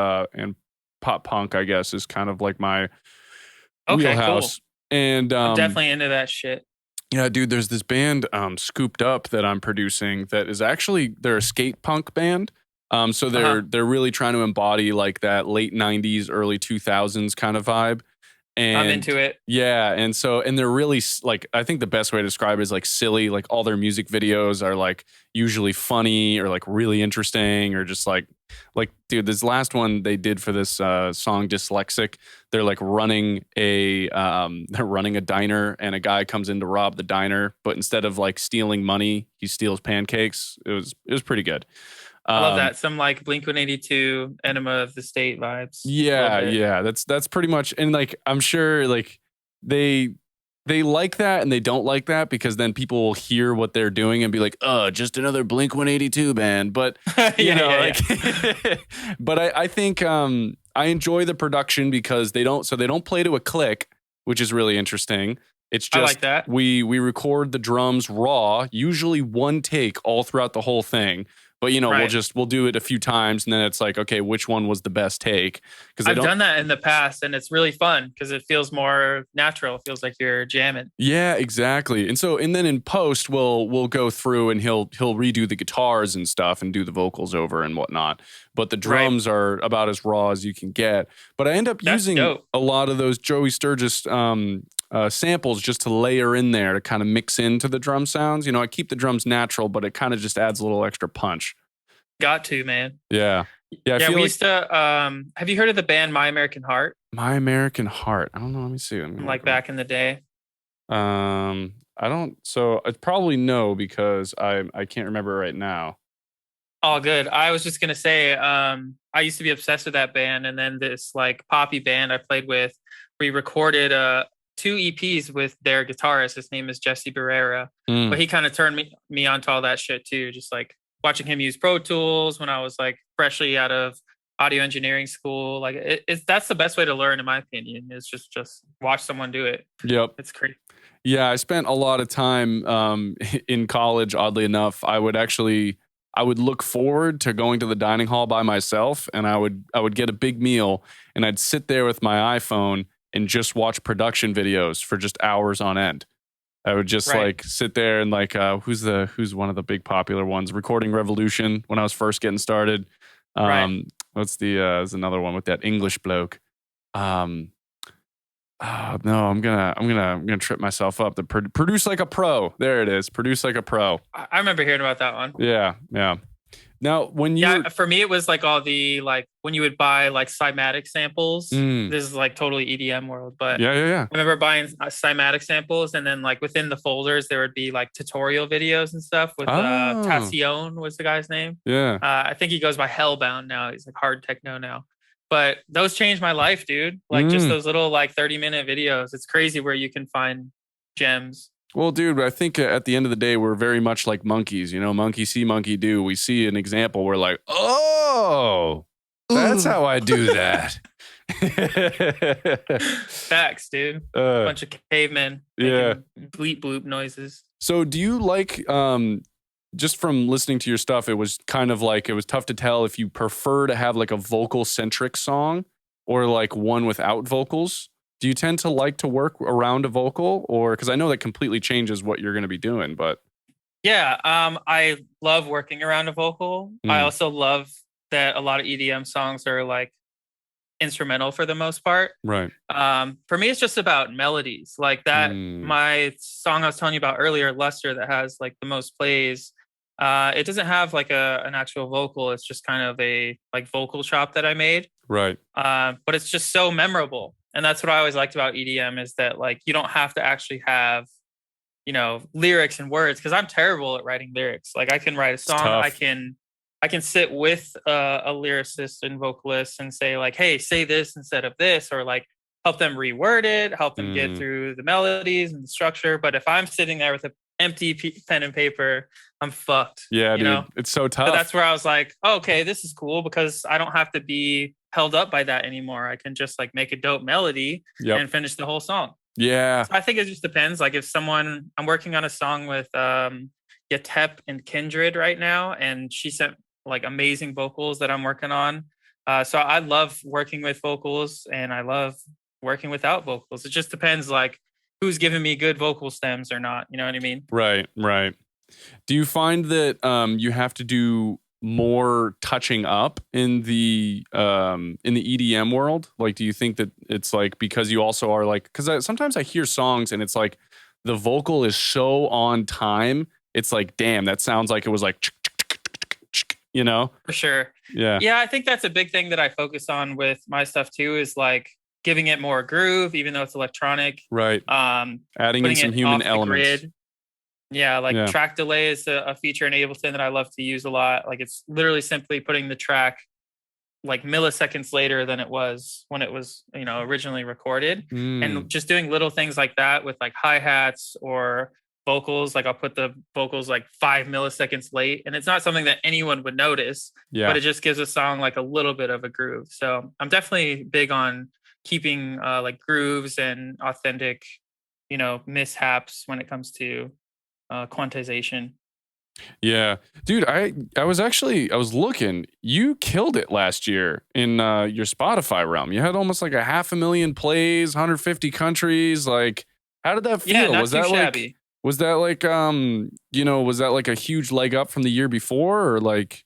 pop punk, I guess, is kind of like my wheelhouse. Cool. And I'm definitely into that shit. Yeah, dude, there's this band Scooped Up that I'm producing that is actually they're a skate punk band. So they're really trying to embody like that late 90s, early 2000s kind of vibe. And I'm into it. Yeah. And they're really like, I think the best way to describe it is like silly. Like all their music videos are like usually funny or like really interesting or just like, dude, this last one they did for this song Dyslexic, they're like running a diner and a guy comes in to rob the diner, but instead of like stealing money, he steals pancakes. It was pretty good. I love that. Some like Blink-182 Enema of the State vibes. Yeah. That's pretty much. And like, I'm sure like they like that and they don't like that because then people will hear what they're doing and be like, oh, just another Blink-182 band. But yeah. But I think I enjoy the production because they don't play to a click, which is really interesting. It's just I like that. We record the drums raw, usually one take all throughout the whole thing. But we'll do it a few times and then it's like, okay, which one was the best take? Because I've done that in the past and it's really fun because it feels more natural. It feels like you're jamming. Yeah, exactly. And then in post we'll go through and he'll redo the guitars and stuff and do the vocals over and whatnot. But the drums are about as raw as you can get. But I end up using a lot of those Joey Sturgis samples just to layer in there to kind of mix into the drum sounds. I keep the drums natural, but it kind of just adds a little extra punch. Got to, man. Yeah. We used to have you heard of the band My American Heart? My American Heart. I don't know. Let me see. Like back in the day. I don't. So it's probably no because I can't remember right now. All good. I was just gonna say I used to be obsessed with that band, and then this like poppy band I played with. We recorded 2 EPs with their guitarist. His name is Jesse Barrera, but he kind of turned me onto all that shit too. Just like watching him use Pro Tools when I was like freshly out of audio engineering school. Like that's the best way to learn, in my opinion. Is just watch someone do it. Yep, it's crazy. Yeah, I spent a lot of time in college. Oddly enough, I would look forward to going to the dining hall by myself, and I would get a big meal, and I'd sit there with my iPhone and just watch production videos for just hours on end. I would just like sit there and like who's one of the big popular ones? Recording Revolution when I was first getting started. What's there's another one with that English bloke. Oh, no, I'm gonna trip myself up. Produce Like a Pro. There it is. Produce Like a Pro. I remember hearing about that one. Yeah. Now, when you for me, it was like all the like when you would buy like Cymatic samples. This is like totally EDM world, but yeah. I remember buying Cymatic samples, and then like within the folders there would be like tutorial videos and stuff with Tacion was the guy's name. Yeah, I think he goes by Hellbound now. He's like hard techno now. But those changed my life, dude. Like just those little like 30-minute videos. It's crazy where you can find gems. Well, dude, I think at the end of the day, we're very much like monkeys. You know, monkey see, monkey do. We see an example. We're like, oh, that's how I do that. Facts, dude. Bunch of cavemen making bleep bloop noises. So do you like, just from listening to your stuff, it was kind of like, it was tough to tell if you prefer to have like a vocal centric song or like one without vocals. Do you tend to like to work around a vocal, or because I know that completely changes what you're going to be doing, but yeah, I love working around a vocal. I also love that a lot of EDM songs are like instrumental for the most part. Right. For me, it's just about melodies like that. My song I was telling you about earlier, Luster, that has like the most plays. It doesn't have like an actual vocal. It's just kind of a like vocal chop that I made. Right. But it's just so memorable. And that's what I always liked about EDM is that like you don't have to actually have, you know, lyrics and words, because I'm terrible at writing lyrics. Like I can write a song, I can sit with a lyricist and vocalist and say like, hey, say this instead of this, or like help them reword it, help them get through the melodies and the structure. But if I'm sitting there with an empty pen and paper, I'm fucked. Yeah, dude, know? It's so tough. But that's where I was like, oh, okay, this is cool because I don't have to be held up by that anymore. I can just like make a dope melody and finish the whole song. Yeah. So I think it just depends. Like if I'm working on a song with Yatep and Kindred right now, and she sent like amazing vocals that I'm working on. So I love working with vocals and I love working without vocals. It just depends like who's giving me good vocal stems or not. You know what I mean? Right. Do you find that you have to do more touching up in the EDM world? Like, do you think that it's like because you also are like, because sometimes I hear songs and it's like the vocal is so on time. It's like, damn, that sounds like it was like, you know? For sure. Yeah, I think that's a big thing that I focus on with my stuff too, is like giving it more groove, even though it's electronic. Right. Adding in some human elements. Yeah, like track delay is a feature in Ableton that I love to use a lot. Like it's literally simply putting the track like milliseconds later than it was when it was, you know, originally recorded. And just doing little things like that with like hi-hats or vocals. Like I'll put the vocals like 5 milliseconds late, and it's not something that anyone would notice, but it just gives a song like a little bit of a groove. So I'm definitely big on keeping like grooves and authentic, you know, mishaps when it comes to quantization. Yeah, dude, I was looking, you killed it last year in your Spotify realm. You had almost like 500,000 plays, 150 countries. Like, how did that feel? Yeah, not too shabby. Was that like was that like a huge leg up from the year before, or like?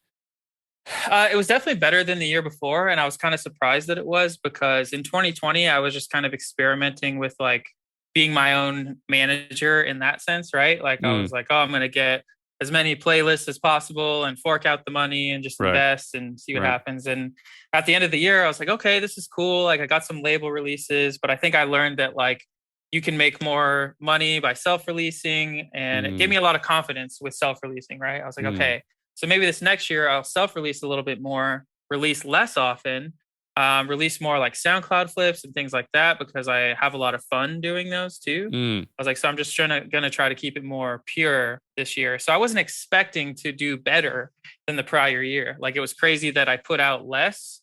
It was definitely better than the year before, and I was kind of surprised that it was, because in 2020 I was just kind of experimenting with like being my own manager in that sense, right? Like I was like, oh, I'm gonna get as many playlists as possible and fork out the money and just invest and see what happens. And at the end of the year, I was like, okay, this is cool. Like I got some label releases, but I think I learned that like you can make more money by self-releasing, and it gave me a lot of confidence with self-releasing, right? I was like, okay, so maybe this next year I'll self-release a little bit more, release less often, release more like SoundCloud flips and things like that, because I have a lot of fun doing those too. I was like, so I'm just gonna try to keep it more pure this year. So I wasn't expecting to do better than the prior year. Like it was crazy that I put out less,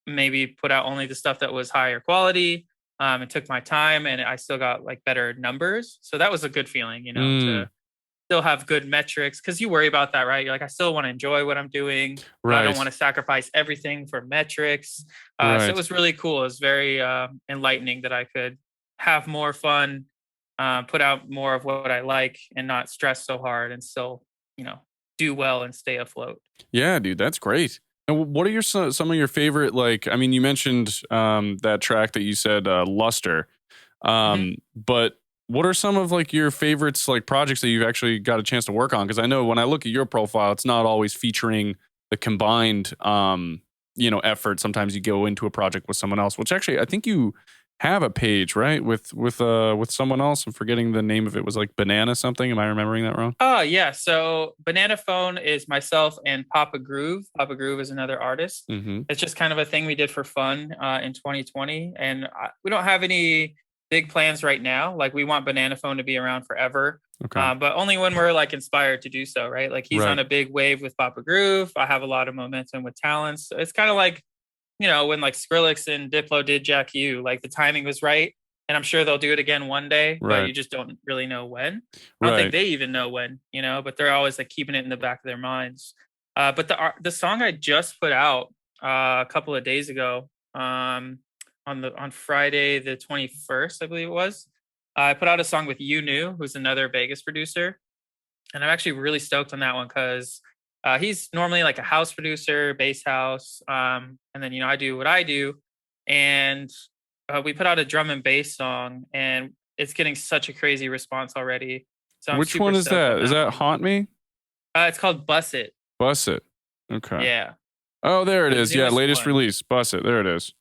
maybe put out only the stuff that was higher quality. It took my time and I still got like better numbers. So that was a good feeling, you know, still have good metrics, because you worry about that, right? You're like, I still want to enjoy what I'm doing, but I don't want to sacrifice everything for metrics. So it was really cool. It was very enlightening that I could have more fun, put out more of what I like, and not stress so hard, and still, do well and stay afloat. Yeah, dude, that's great. And what are some of your favorite, like, I mean, you mentioned that track that you said, Luster, but what are some of like your favorites, like projects that you've actually got a chance to work on? Because I know when I look at your profile, it's not always featuring the combined, effort. Sometimes you go into a project with someone else, which actually I think you have a page, right? With someone else. I'm forgetting the name of it. Was like Banana something. Am I remembering that wrong? Oh yeah. So Banana Phone is myself and Papa Groove. Papa Groove is another artist. It's just kind of a thing we did for fun in 2020, and we don't have any big plans right now. Like, we want Banana Phone to be around forever. Okay. But only when we're like inspired to do so, right? Like, he's on a big wave with Papa Groove. I have a lot of momentum with Talons. So it's kind of like, when like Skrillex and Diplo did Jack U, like the timing was right. And I'm sure they'll do it again one day, but you just don't really know when. I don't think they even know when, but they're always like keeping it in the back of their minds. But the song I just put out a couple of days ago, on Friday the 21st, I believe it was, I put out a song with You New, who's another Vegas producer. And I'm actually really stoked on that one because he's normally like a house producer, bass house. And then, I do what I do. And we put out a drum and bass song, and it's getting such a crazy response already. So which one is that? Is that Haunt Me? It's called Bus It. Bus It. Okay. Yeah. Oh, there it is. Yeah, latest release. Bus It. There it is.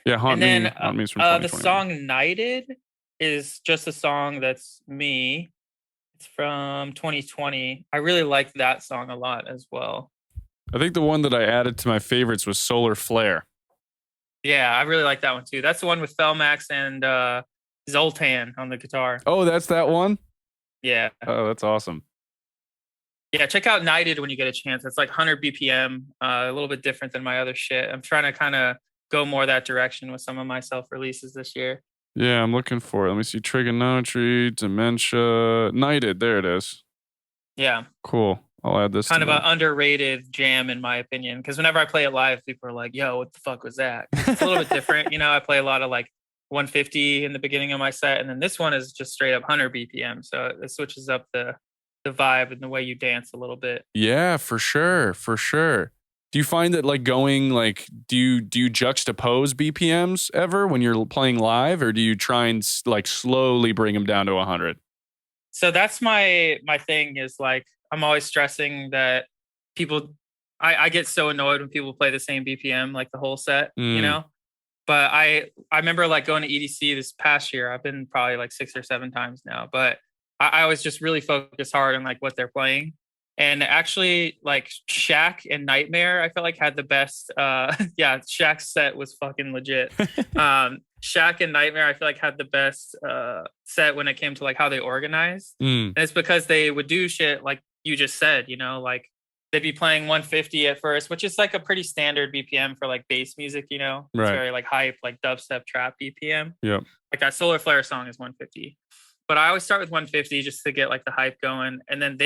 Yeah, Haunt Me. Haunt Me is from 2021. The song Knighted is just a song that's me. It's from 2020. I really liked that song a lot as well. I think the one that I added to my favorites was Solar Flare. Yeah, I really like that one too. That's the one with Felmax and Zoltan on the guitar. Oh, that's that one? Yeah. Oh, that's awesome. Yeah, check out Knighted when you get a chance. It's like 100 BPM, a little bit different than my other shit. I'm trying to kind of go more that direction with some of my self-releases this year. Yeah, I'm looking for it. Let me see. Trigonometry, Dementia, Knighted. There it is. Yeah. Cool. I'll add this. Kind of an underrated jam, in my opinion, because whenever I play it live, people are like, yo, what the fuck was that? It's a little bit different. I play a lot of like 150 in the beginning of my set, and then this one is just straight up 100 BPM. So it switches up the vibe and the way you dance a little bit. Yeah, for sure. For sure. Do you find that like going like, do you juxtapose BPMs ever when you're playing live, or do you try and like slowly bring them down to 100? So that's my thing, is like, I'm always stressing that people, I get so annoyed when people play the same BPM like the whole set, but I remember like going to EDC this past year. I've been probably like 6 or 7 times now, but I always just really focus hard on like what they're playing. And actually, like Shaq and Nightmare, I felt like had the best. Shaq's set was fucking legit. Shaq and Nightmare, I feel like had the best set when it came to like how they organized. And it's because they would do shit like you just said, like they'd be playing 150 at first, which is like a pretty standard BPM for like bass music, It's very like hype, like dubstep trap BPM. Yeah. Like that Solar Flare song is 150. But I always start with 150 just to get like the hype going. And then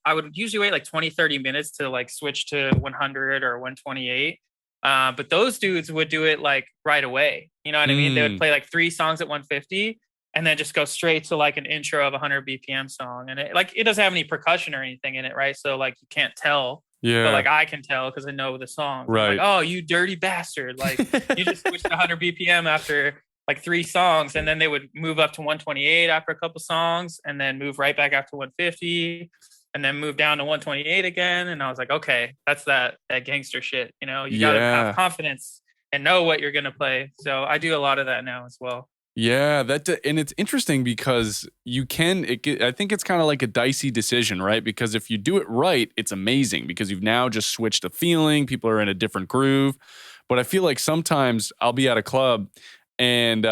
I would usually wait like 20, 30 minutes to like switch to 100 or 128. But those dudes would do it like right away. You know what I mean? They would play like 3 songs at 150 and then just go straight to like an intro of a 100 BPM song. And it doesn't have any percussion or anything in it, right? So like you can't tell. Yeah. But like I can tell because I know the song. Right. Like, oh, you dirty bastard. Like you just switched to 100 BPM after like 3 songs, and then they would move up to 128 after a couple songs, and then move right back up to 150, and then move down to 128 again. And I was like, okay, that's that gangster shit. You gotta have confidence and know what you're gonna play. So I do a lot of that now as well. Yeah, and it's interesting because I think it's kind of like a dicey decision, right? Because if you do it right, it's amazing because you've now just switched a feeling. People are in a different groove. But I feel like sometimes I'll be at a club and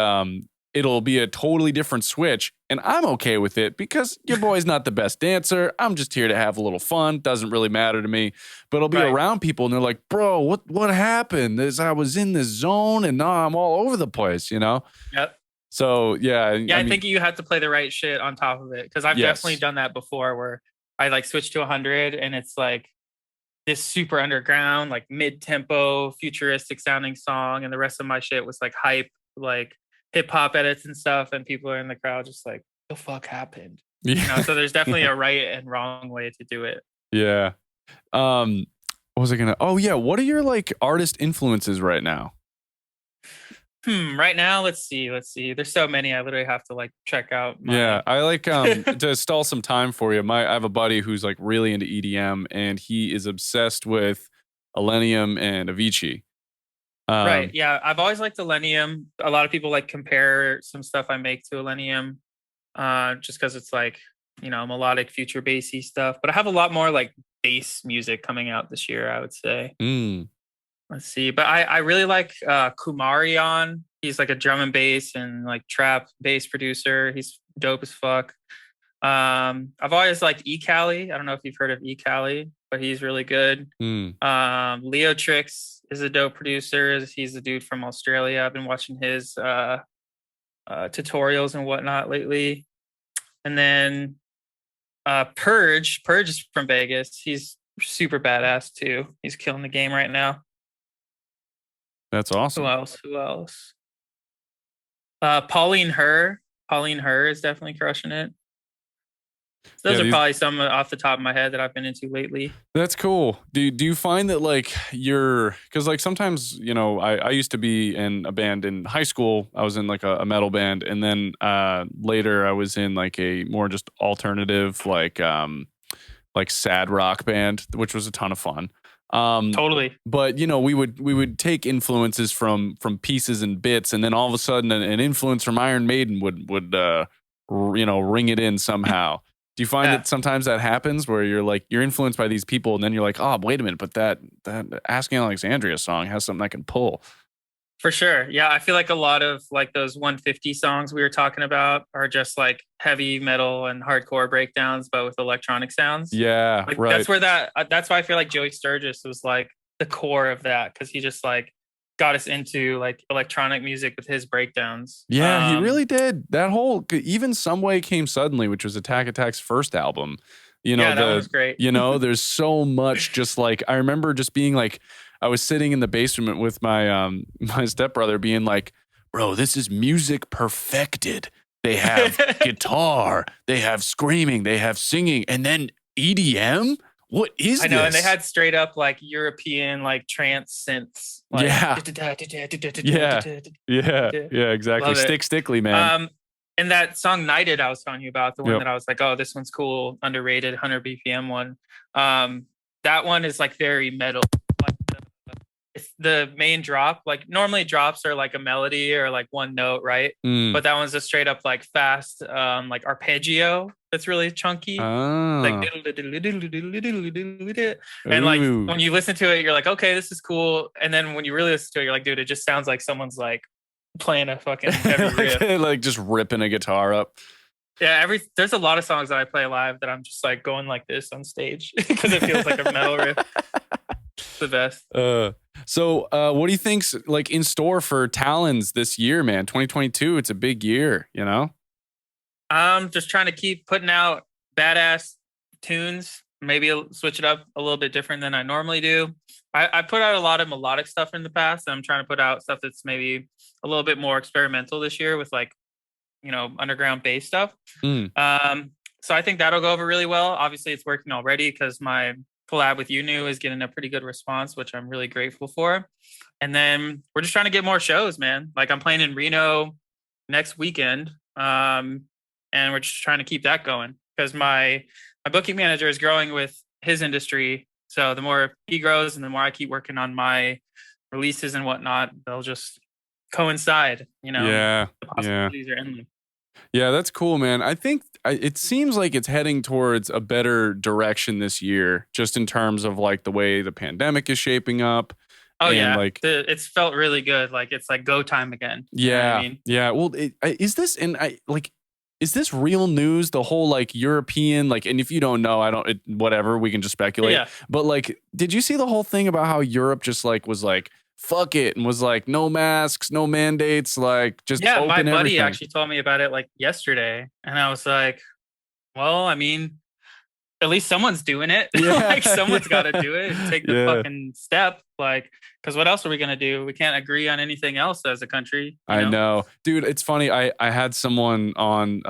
it'll be a totally different switch, and I'm okay with it because your boy's not the best dancer. I'm just here to have a little fun. Doesn't really matter to me. But I'll be around people, and they're like, "Bro, what happened? I was in this zone, and now I'm all over the place." Yep. So yeah. I think you have to play the right shit on top of it, because I've definitely done that before, where I like switched to 100, and it's like this super underground, like mid-tempo, futuristic sounding song, and the rest of my shit was like hype, like hip hop edits and stuff, and people are in the crowd just like, the fuck happened? So there's definitely a right and wrong way to do it. Yeah. What was I gonna? Oh yeah. What are your like artist influences right now? Right now, let's see. There's so many. I literally have to like check out. Yeah, I like to stall some time for you. I have a buddy who's like really into EDM, and he is obsessed with Illenium and Avicii. Right. Yeah, I've always liked Illenium. A lot of people like compare some stuff I make to Illenium, just because it's like melodic, future bassy stuff. But I have a lot more like bass music coming out this year, I would say. Let's see, but I really like Kumarion. He's like a drum and bass and like trap bass producer. He's dope as fuck. I've always liked E-Cali. I don't know if you've heard of E-Cali, but he's really good. Leo Trix is a dope producer. He's a dude from Australia. I've been watching his tutorials and whatnot lately. And then Purge is from Vegas. He's super badass too. He's killing the game right now. That's awesome. Who else? Pauline Her is definitely crushing it. So those are probably some off the top of my head that I've been into lately. That's cool. Do you find that like because like sometimes I used to be in a band in high school. I was in like a metal band, and then later I was in like a more just alternative like sad rock band, which was a ton of fun. Totally. But we would take influences from pieces and bits, and then all of a sudden an influence from Iron Maiden would ring it in somehow. Do you find that sometimes that happens where you're influenced by these people, and then you're like, oh, wait a minute, but that Asking Alexandria song has something I can pull? For sure. Yeah, I feel like a lot of like those 150 songs we were talking about are just like heavy metal and hardcore breakdowns, but with electronic sounds. Yeah, like, right. That's why I feel like Joey Sturgis was like the core of that, because he just like got us into like electronic music with his breakdowns. Yeah, he really did. That whole even Some Way Came Suddenly, which was Attack Attack's first album. That was great. There's so much. Just like I remember just being like, I was sitting in the basement with my my stepbrother being like, bro, this is music perfected. They have guitar, they have screaming, they have singing, and then EDM? What is this? I know, and they had straight up like European like trance synths. Like, yeah, exactly. Stickly, man. And that song Knighted I was telling you about, the one that I was like, oh, this one's cool, underrated, 100 BPM one. That one is like very metal. It's the main drop. Like normally drops are like a melody or like one note, right? But that one's a straight up like fast like arpeggio that's really chunky. Like and like when you listen to it, you're like, okay, this is cool. And then when you really listen to it, you're like, dude, it just sounds like someone's like playing a fucking heavy riff. Like just ripping a guitar up. Yeah, there's a lot of songs that I play live that I'm just like going like this on stage because it feels like a metal riff. It's the best. So what do you think's like in store for Talons this year, man? 2022, it's a big year, I'm just trying to keep putting out badass tunes. Maybe switch it up a little bit different than I normally do. I put out a lot of melodic stuff in the past, and I'm trying to put out stuff that's maybe a little bit more experimental this year with like, underground bass stuff. So I think that'll go over really well. Obviously, it's working already because my collab with UNU is getting a pretty good response, which I'm really grateful for. And then we're just trying to get more shows, man. Like I'm playing in Reno next weekend, and we're just trying to keep that going because my booking manager is growing with his industry. So the more he grows and the more I keep working on my releases and whatnot, they'll just coincide, Yeah. The possibilities are endless. Yeah, that's cool, man. I think it seems like it's heading towards a better direction this year, just in terms of like the way the pandemic is shaping up. Oh yeah, like it's felt really good. Like it's like go time again. Yeah, you know what I mean? Yeah. Well, is this real news? The whole like European like, and if you don't know, whatever. We can just speculate. Yeah. But like, did you see the whole thing about how Europe just like was like, fuck it, and was like, no masks, no mandates, like just open my buddy everything. Actually told me about it like yesterday, and I was like, well, I mean, at least someone's doing it. Yeah. Like someone's got to do it and take the Yeah. fucking step. Like, because what else are we going to do? We can't agree on anything else as a country. I know. Dude, it's funny. I had someone on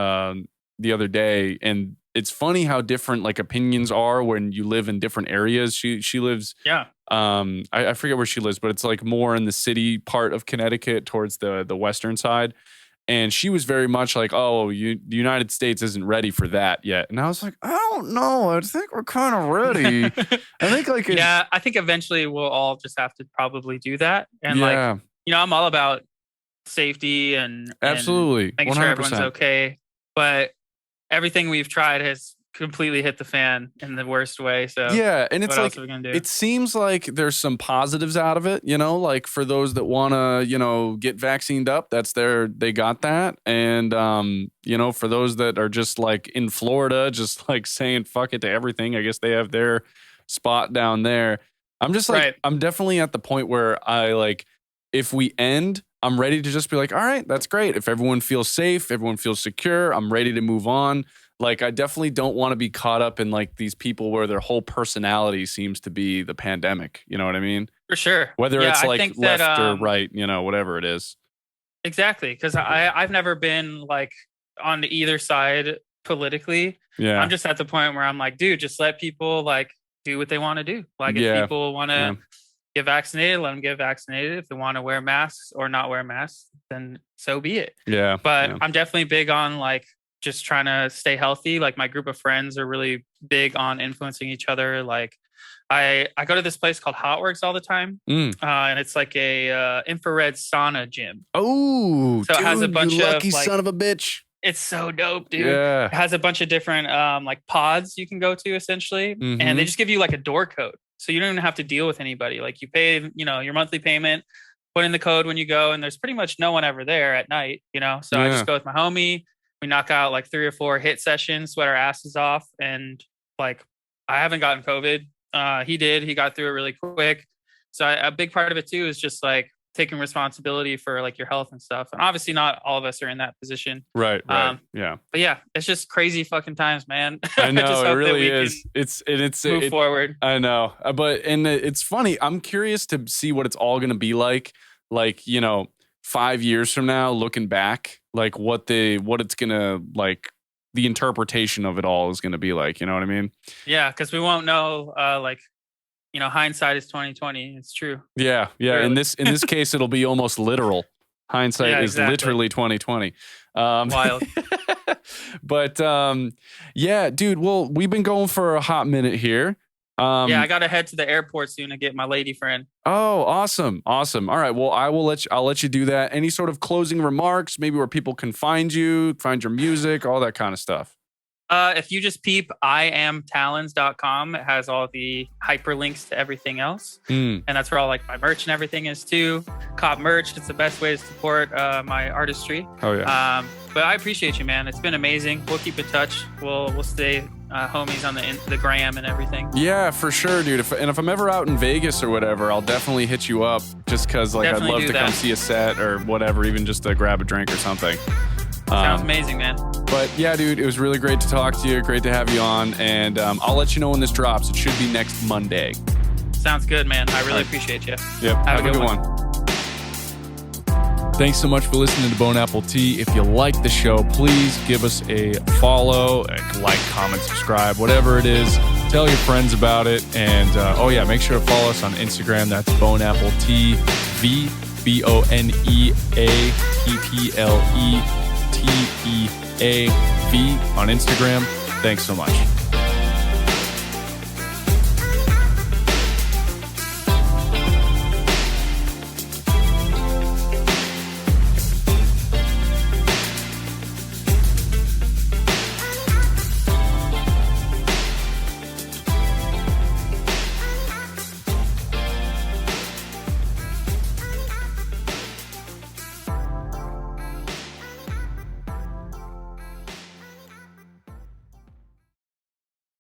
the other day, and it's funny how different like opinions are when you live in different areas. She lives, I forget where she lives, but it's like more in the city part of Connecticut towards the western side. And she was very much like, oh, the United States isn't ready for that yet. And I was like, I don't know. I think we're kind of ready. I think like, I think eventually we'll all just have to probably do that. And like, I'm all about safety and absolutely making 100%. sure everyone's okay. But everything we've tried has completely hit the fan in the worst way. So yeah, and it's what like else are we gonna do? It seems like there's some positives out of it, like for those that want to, get vaccinated up, they got that. And for those that are just like in Florida, just like saying fuck it to everything, I guess they have their spot down there. I'm just like, I'm definitely at the point where I like, if we end, I'm ready to just be like, all right, that's great. If everyone feels safe, everyone feels secure, I'm ready to move on. Like, I definitely don't want to be caught up in like these people where their whole personality seems to be the pandemic. You know what I mean? For sure. Whether it's like left or right, whatever it is. Exactly. Because I've never been like on either side politically. Yeah. I'm just at the point where I'm like, dude, just let people like do what they want to do. Like if people want to get vaccinated, let them get vaccinated. If they want to wear masks or not wear masks, then so be it. Yeah. But I'm definitely big on like just trying to stay healthy. Like my group of friends are really big on influencing each other. Like I go to this place called Hotworks all the time. And it's like a infrared sauna gym. Oh, so it has a bunch you lucky of like, son of a bitch. It's so dope, dude. Yeah. It has a bunch of different like pods you can go to essentially. And they just give you like a door code. So you don't even have to deal with anybody. Like you pay, your monthly payment, put in the code when you go, and there's pretty much no one ever there at night, So I just go with my homie. We knock out like 3 or 4 hit sessions, sweat our asses off. And like, I haven't gotten COVID. He did. He got through it really quick. So a big part of it too is just like taking responsibility for like your health and stuff. And obviously not all of us are in that position. Right. Yeah. But yeah, it's just crazy fucking times, man. I know. I just it hope really that we is. can move forward. I know. But it's funny. I'm curious to see what it's all going to be like 5 years from now, looking back, like what it's going to like, the interpretation of it all is going to be like, you know what I mean? Yeah. Cause we won't know, hindsight is 20/20. It's true. Yeah. Really. In this case, it'll be almost literal. Hindsight is literally 20/20. Wild. But dude, well, we've been going for a hot minute here. I got to head to the airport soon to get my lady friend. Oh, awesome. All right. Well, I'll let you do that. Any sort of closing remarks, maybe where people can find you, find your music, all that kind of stuff. If you just peep IamTalons.com, it has all the hyperlinks to everything else. And that's where all like my merch and everything is too. Cop merch. It's the best way to support my artistry. Oh yeah. But I appreciate you, man. It's been amazing. We'll keep in touch. We'll stay homies on the gram and everything. Yeah, for sure, dude. If I'm ever out in Vegas or whatever, I'll definitely hit you up just because like Definitely I'd love to come see a set or whatever, even just to grab a drink or something. Sounds amazing, man. But yeah, dude, it was really great to talk to you. Great to have you on. And I'll let you know when this drops. It should be next Monday. Sounds good, man. I really appreciate you. Yep. Have a good one. Thanks so much for listening to Bone Apple Tea. If you like the show, please give us a follow, like, comment, subscribe, whatever it is. Tell your friends about it. And make sure to follow us on Instagram. That's Bone Apple TV, BoneAppleTeav on Instagram. Thanks so much.